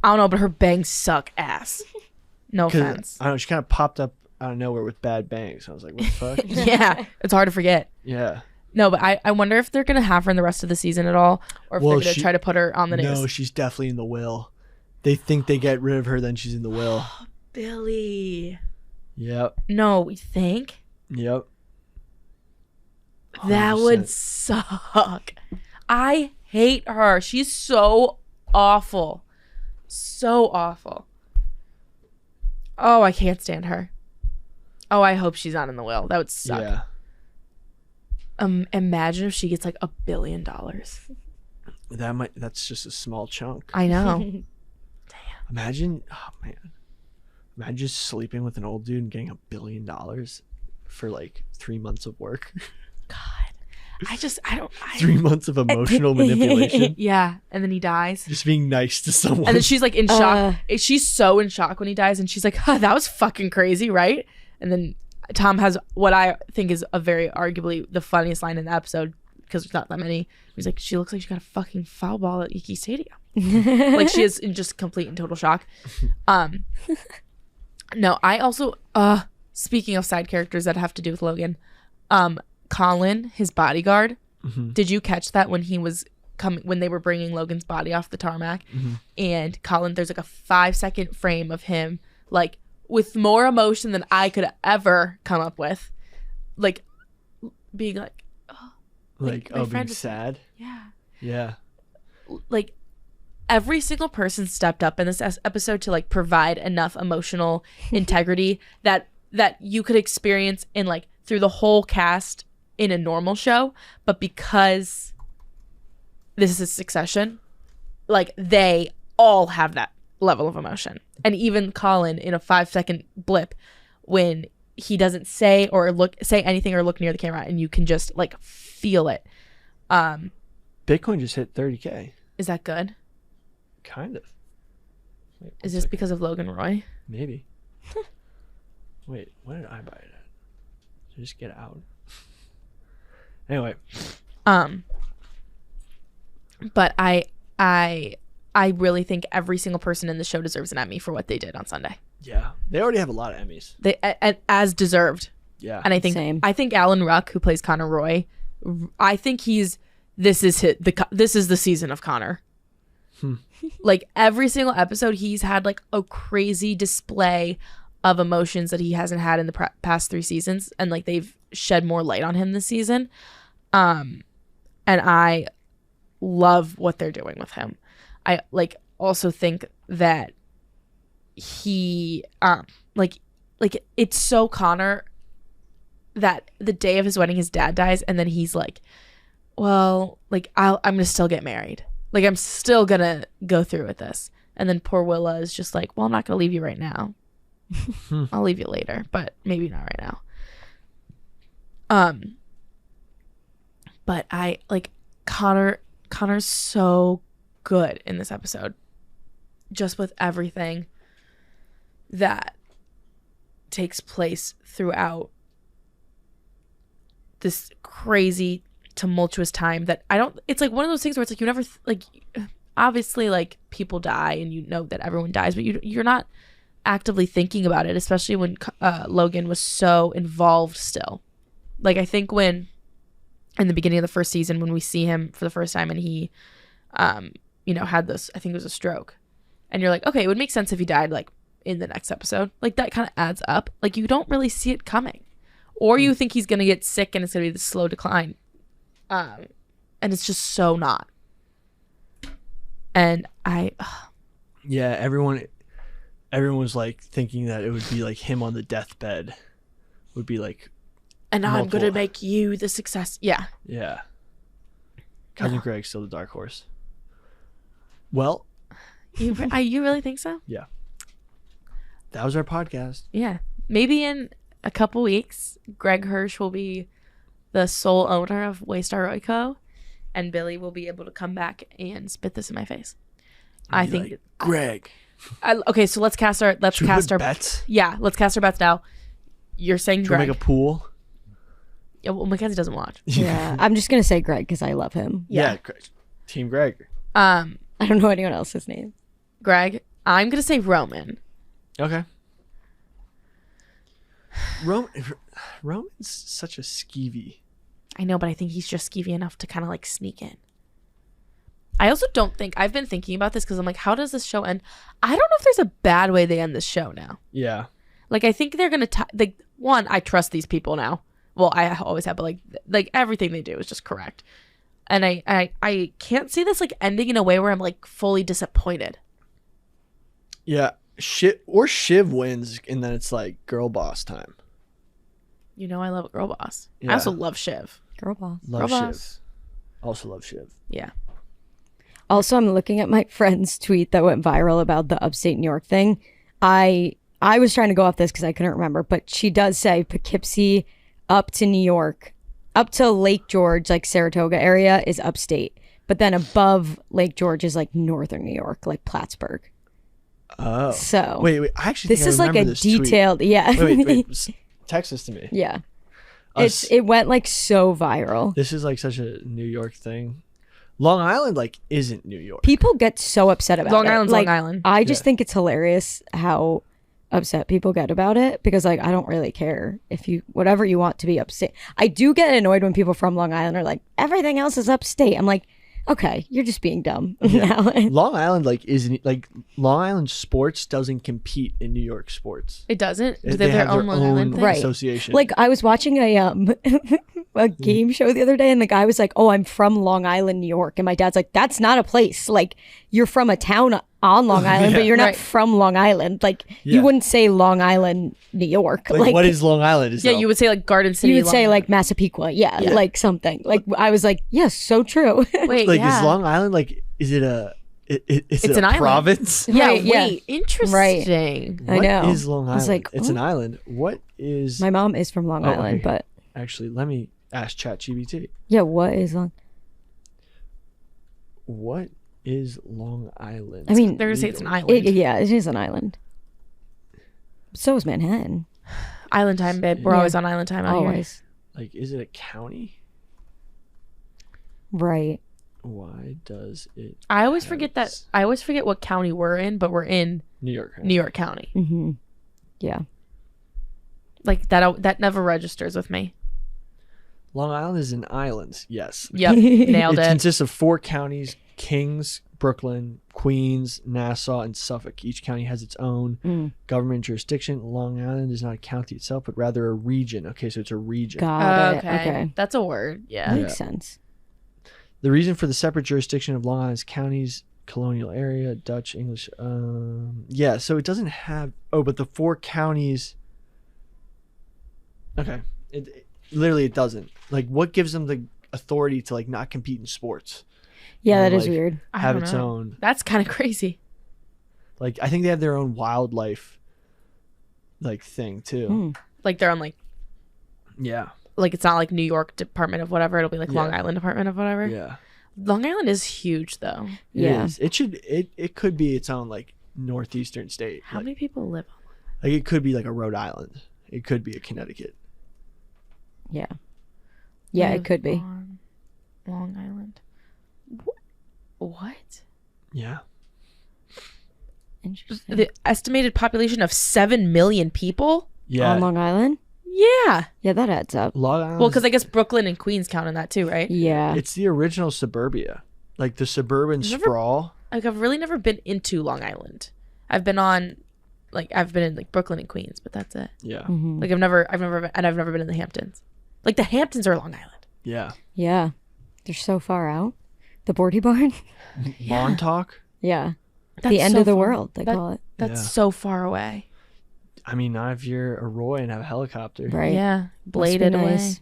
S2: I don't know, but her bangs suck ass. No offense.
S1: I don't know, she kind of popped up out of nowhere with bad bangs. I was like, what the fuck?
S2: Yeah, it's hard to forget.
S1: Yeah.
S2: No, but I wonder if they're going to have her in the rest of the season at all, or if they're going to try to put her on the news.
S1: No, she's definitely in the will. They think they get rid of her, then she's in the will.
S2: Billy.
S1: Yep.
S2: No, we think?
S1: Yep.
S2: 100%. That would suck. I hate her. She's so awful. So awful. Oh, I can't stand her. Oh, I hope she's not in the will. That would suck.
S1: Yeah.
S2: Imagine if she gets like $1 billion.
S1: That's just a small chunk.
S2: I know. Damn.
S1: Imagine just sleeping with an old dude and getting $1 billion for like 3 months of work.
S2: God. I don't
S1: 3 months of emotional manipulation.
S2: Yeah. And then he dies.
S1: Just being nice to someone.
S2: And then she's like in shock. She's so in shock when he dies, and she's like, huh, that was fucking crazy, right? And then Tom has what I think is a very arguably the funniest line in the episode, because there's not that many. He's like, she looks like she got a fucking foul ball at Yankee Stadium. Like, she is in just complete and total shock. No, I also speaking of side characters that have to do with Logan, Colin, his bodyguard. Did you catch that when he was when they were bringing Logan's body off the tarmac? And Colin, there's like a 5-second frame of him like with more emotion than I could ever come up with, like being like, oh,
S1: like oh, being sad. Yeah.
S2: Like every single person stepped up in this episode to like provide enough emotional integrity that you could experience in like through the whole cast in a normal show, but because this is Succession, like they all have that level of emotion. And even Colin, in a 5-second blip, when he doesn't say anything or look near the camera, and you can just like feel it.
S1: Bitcoin just hit 30K.
S2: Is that good?
S1: Kind of.
S2: Wait, is this because of Logan Roy?
S1: Maybe. Wait, when did I buy it at? Did I just get out? Anyway.
S2: But I really think every single person in the show deserves an Emmy for what they did on Sunday.
S1: Yeah, they already have a lot of Emmys.
S2: They as deserved.
S1: Yeah,
S2: and I think Alan Ruck, who plays Connor Roy, I think this is the season of Connor. Like every single episode, he's had like a crazy display of emotions that he hasn't had in the past 3 seasons, and like they've shed more light on him this season. And I love what they're doing with him. I like also think that he like it's so Connor that the day of his wedding his dad dies, and then he's like, well, like I'm gonna still get married, like I'm still gonna go through with this. And then poor Willa is just like, well, I'm not gonna leave you right now. I'll leave you later, but maybe not right now. But I like Connor's so good in this episode, just with everything that takes place throughout this crazy tumultuous time that it's like one of those things where it's like you never like obviously like people die and you know that everyone dies, but you're not actively thinking about it, especially when Logan was so involved still. Like I think when in the beginning of the first season, when we see him for the first time and he had this, I think it was a stroke, and you're like, okay, it would make sense if he died like in the next episode. Like that kind of adds up. Like you don't really see it coming, or you think he's gonna get sick and it's gonna be the slow decline, and it's just so not. And
S1: Yeah, everyone was like thinking that it would be like him on the deathbed. Would be like,
S2: and I'm gonna make you the success. Yeah.
S1: Yeah. Cousin Greg's still the dark horse. Well,
S2: you really think so?
S1: Yeah. That was our podcast.
S2: Yeah. Maybe in a couple weeks, Greg Hirsch will be the sole owner of Waystar Royco, and Billy will be able to come back and spit this in my face. I think
S1: like, Greg.
S2: Okay, so let's cast our
S1: bets.
S2: Yeah, let's cast our bets now. You're saying
S1: Should we
S2: Greg.
S1: make a pool?
S2: Yeah, well, Mackenzie doesn't watch.
S3: Yeah, I'm just gonna say Greg because I love him.
S1: Yeah. Team Greg.
S3: I don't know anyone else's name.
S2: Greg. I'm gonna say Roman.
S1: Okay. Roman's such a skeevy.
S2: I know, but I think he's just skeevy enough to kind of like sneak in. I also don't think I've been thinking about this because I'm like, how does this show end? I don't know if there's a bad way they end this show now.
S1: Yeah.
S2: Like, I think they're gonna one. I trust these people now. Well, I always have, but like everything they do is just correct. And I can't see this like ending in a way where I'm like fully disappointed.
S1: Yeah. Shiv wins, and then it's like girl boss time.
S2: You know, I love Girl Boss.
S1: Yeah.
S2: I also love Shiv.
S3: Girl boss.
S1: Love
S2: Girl
S1: Shiv.
S2: Boss.
S1: Also love Shiv.
S2: Yeah.
S3: Also, I'm looking at my friend's tweet that went viral about the upstate New York thing. I was trying to go off this because I couldn't remember, but she does say Poughkeepsie up to New York, up to Lake George, like Saratoga area is upstate. But then above Lake George is like northern New York, like Plattsburgh.
S1: Oh.
S3: So
S1: wait. I actually think
S3: this
S1: I
S3: is like a
S1: remember this tweet.
S3: detailed, yeah.
S1: Wait. Text this to me.
S3: Yeah. It went like so viral.
S1: This is like such a New York thing. Long Island like isn't New York.
S3: People get so upset about
S2: Long
S3: it.
S2: Island's
S3: like,
S2: Long Island.
S3: I just think it's hilarious how upset people get about it because like I don't really care if you whatever you want to be upstate. I do get annoyed when people from Long Island are like everything else is upstate. I'm like, okay, you're just being dumb.
S1: Yeah. Long Island like isn't like Long Island sports doesn't compete in New York sports.
S2: It doesn't. Do
S1: They
S2: they have their own Long Island thing?
S3: Right.
S1: association.
S3: Like I was watching a game show the other day and the guy was like, oh, I'm from Long Island, New York. And my dad's like, that's not a place. Like you're from a town on Long Island, but you're not from Long Island. Like you wouldn't say Long Island, New York.
S1: Like what is Long Island?
S2: You would say like Garden City.
S3: You would say like Massapequa. Yeah, like something. Like I was like, yes, so true.
S2: Wait,
S1: like is Long Island like is it a it's
S2: an
S1: a
S2: island.
S1: province?
S2: Yeah,
S3: Right, yeah.
S2: interesting.
S3: Right.
S1: What
S3: I know.
S1: is Long Island?
S3: I was like,
S1: it's an island. What is
S3: My mom is from Long Island,
S1: okay.
S3: but
S1: Actually, let me ask ChatGPT.
S3: yeah, what is Long?
S1: What is Long Island?
S3: I mean,
S2: They're gonna say it's an island.
S3: Yeah, it is an island. So is Manhattan.
S2: Island time, babe. We're
S3: Yeah.
S2: always on island time out
S3: Always.
S1: Like, is it a county?
S3: Right.
S1: Why does it?
S2: here. I always forget what county we're in, but we're in
S1: New York.
S2: New York County.
S3: Mm-hmm. Yeah.
S2: Like that never registers with me.
S1: Long Island is an island. Yes.
S2: Yep, nailed
S1: It
S2: it.
S1: consists of 4 counties: Kings, Brooklyn, Queens, Nassau, and Suffolk. Each county has its own government jurisdiction. Long Island is not a county itself, but rather a region. Okay, so it's a region.
S3: Got it.
S2: Okay.
S3: Okay.
S2: That's a word. Yeah.
S3: Makes sense.
S1: The reason for the separate jurisdiction of Long Island's counties, colonial area, Dutch, English. Yeah, so it doesn't have. Oh, but the 4 counties. Okay, it literally it doesn't. Like, what gives them the authority to like not compete in sports?
S3: Yeah,
S1: Or,
S3: that is
S1: like,
S3: weird.
S2: I
S1: Have
S2: don't
S1: its
S2: know.
S1: own.
S2: That's kind of crazy.
S1: Like, I think they have their own wildlife. Like thing too.
S2: Like they're on like it's not like New York Department of whatever. It'll be like Long Island Department of whatever.
S1: Yeah.
S2: Long Island is huge though.
S1: It
S3: Yeah.
S1: is. It should. It could be its own like northeastern state.
S2: How
S1: like,
S2: many people live on
S1: like it could be like a Rhode Island. It could be a Connecticut.
S3: Yeah. Yeah, it
S2: live
S3: could be.
S2: on Long Island? What?
S1: Yeah.
S3: Interesting.
S2: The estimated population of 7 million people?
S1: Yeah.
S3: On Long Island?
S2: Yeah.
S3: Yeah, that adds up.
S1: Long Island.
S2: Well, because I guess Brooklyn and Queens count in that too, right?
S3: Yeah.
S1: it's the original suburbia, like the suburban sprawl.
S2: Like I've really never been into Long Island. I've been in like Brooklyn and Queens, but that's it.
S1: Yeah.
S3: Mm-hmm.
S2: Like I've never been in the Hamptons. Like the Hamptons are Long Island.
S1: Yeah.
S3: Yeah. They're so far out. The Bordy Barn?
S1: Montauk.
S3: Yeah.
S2: That's
S3: The end
S2: so
S3: of the
S2: far-
S3: world, they
S2: that-
S3: call it.
S2: That's
S1: Yeah.
S2: so far away.
S1: I mean, not if you're a Roy and have a helicopter.
S3: Right.
S2: Yeah,
S3: Must be
S2: bladed away.
S3: nice.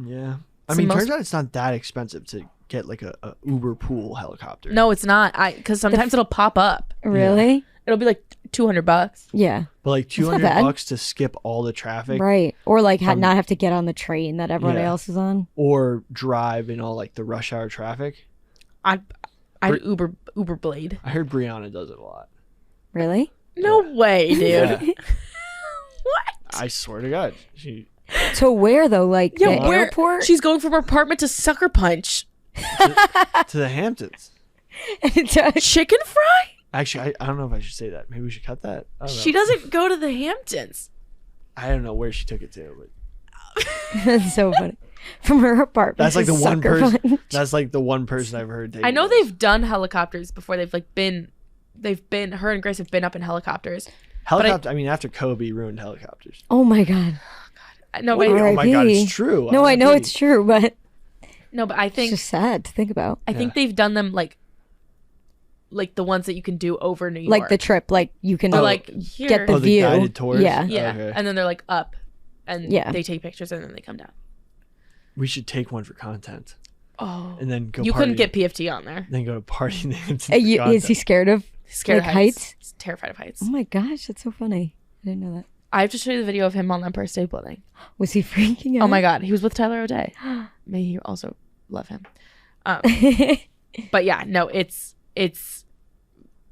S1: Yeah. I
S2: It's
S1: mean,
S2: the
S1: turns
S2: most-
S1: out it's not that expensive to get like a Uber pool helicopter.
S2: No, it's not. Because sometimes it'll pop up.
S3: Really?
S2: It'll be like $200.
S3: Yeah.
S1: But like
S3: That's not
S1: $200
S3: bad.
S1: to skip all the traffic
S3: Right. Or like
S1: From-
S3: not have to get on the train that everyone
S1: Yeah.
S3: else is on.
S1: or drive in all like the rush hour traffic.
S2: I'd Uber blade.
S1: I heard Brianna does it a lot.
S3: Really?
S2: No way, dude.
S1: Yeah.
S2: What?
S1: I swear to God. She
S3: To where though? Like
S2: Yeah,
S3: the
S2: where?
S3: airport?
S2: She's going from her apartment to Sucker Punch.
S1: to the Hamptons.
S2: Chicken fry?
S1: Actually, I don't know if I should say that. Maybe we should cut that. I don't know.
S2: She doesn't go to the Hamptons.
S1: I don't know where she took it to, but
S3: That's so funny. From her apartment.
S1: that's like
S3: to
S1: the one
S3: Sucker
S1: person.
S3: Punch.
S1: That's like the one person I've heard.
S2: I know
S1: taking
S2: they've done helicopters before. They've been, her and Grace have been up in helicopters.
S1: helicopter. I mean, after Kobe ruined helicopters.
S3: Oh my god.
S2: No,
S1: Wait,
S2: but,
S1: oh my God,
S3: R.I.P.
S1: it's true.
S3: No, I know
S1: R.I.P.
S3: it's true, but
S2: no, but I
S3: it's
S2: think
S3: just sad to think about.
S2: I think they've done them like the ones that you can do over New York.
S3: Like the trip, like you can
S2: They're like here.
S3: get the
S1: Oh, the
S3: view.
S1: guided tours?
S3: Yeah.
S2: yeah,
S1: Okay.
S2: and then they're like up, and
S3: Yeah.
S2: they take pictures and then they come down.
S1: We should take one for content,
S2: Oh,
S1: and then go.
S2: you
S1: party,
S2: couldn't get PFT on there.
S1: Then go to party in the Hamptons.
S3: Is he
S1: content.
S3: scared of?
S2: Scared
S3: Like
S2: of heights.
S3: heights?
S2: He's terrified of heights.
S3: Oh my gosh, that's so funny. I didn't know that.
S2: I have to show you the video of him on Empire State Building.
S3: Was he freaking out?
S2: Oh my God, he was with Tyler O'Day. May you also love him. But yeah, no, it's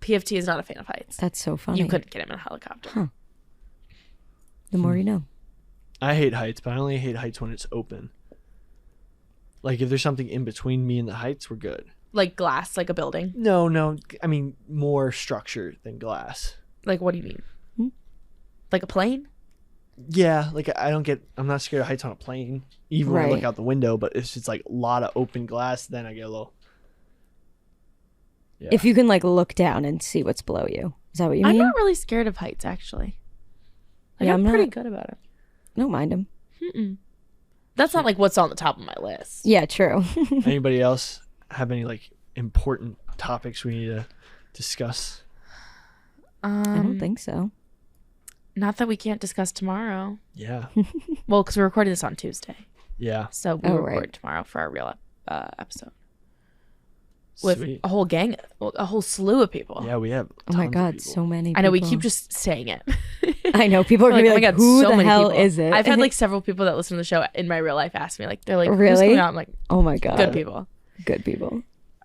S2: PFT is not a fan of heights.
S3: That's so funny.
S2: You couldn't get him in a helicopter.
S3: Huh. The more you know.
S1: I hate heights, but I only hate heights when it's open. Like if there's something in between me and the heights, we're good.
S2: Like glass, like a building.
S1: No. I mean more structure than glass.
S2: Like what do you mean?
S3: Hmm?
S2: Like a plane?
S1: Yeah, like I'm not scared of heights on a plane, even when I look
S3: Right.
S1: out the window. But if it's like a lot of open glass, then I get a little. Yeah.
S3: If you can like look down and see what's below you. Is that what you
S2: I'm
S3: mean?
S2: not really scared of heights, actually. Like,
S3: Yeah,
S2: I'm
S3: I'm
S2: pretty
S3: not-
S2: good about it.
S3: Don't mind him.
S2: Mm-mm. That's not like what's on the top of my list.
S3: Yeah, true.
S1: Anybody else have any like important topics we need to discuss?
S3: I don't think so.
S2: Not that we can't discuss tomorrow.
S1: Yeah.
S2: Well, because we're recording this on Tuesday,
S1: Yeah.
S2: so we
S3: Oh,
S2: record
S3: right.
S2: tomorrow for our real episode with
S1: Sweet.
S2: a whole gang, a whole slew of people.
S1: Yeah, we have.
S3: Oh my
S1: tons of
S3: god,
S1: people.
S3: so many.
S2: I know we
S3: people.
S2: keep just saying it.
S3: I know people are
S2: We're
S3: gonna be
S2: "Oh
S3: like,
S2: my God,
S3: "Who
S2: so
S3: the
S2: many
S3: hell
S2: people."
S3: is it?"
S2: I've had like several people that listen to the show in my real life ask me, like, they're like, "Who's
S3: Really?
S2: coming out?" I'm like,
S3: oh my god,
S2: good people.
S3: good people.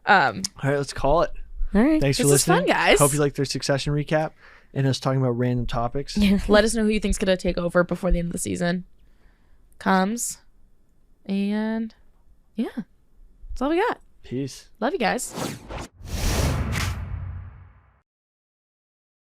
S1: All right, let's call it.
S3: All right,
S1: Thanks for
S2: This is
S1: listening,
S2: fun, guys.
S1: Hope you liked their Succession recap and us talking about random topics.
S2: Let us know who you think's gonna take over before the end of the season comes, and yeah, that's all we got.
S1: Peace.
S2: Love you guys.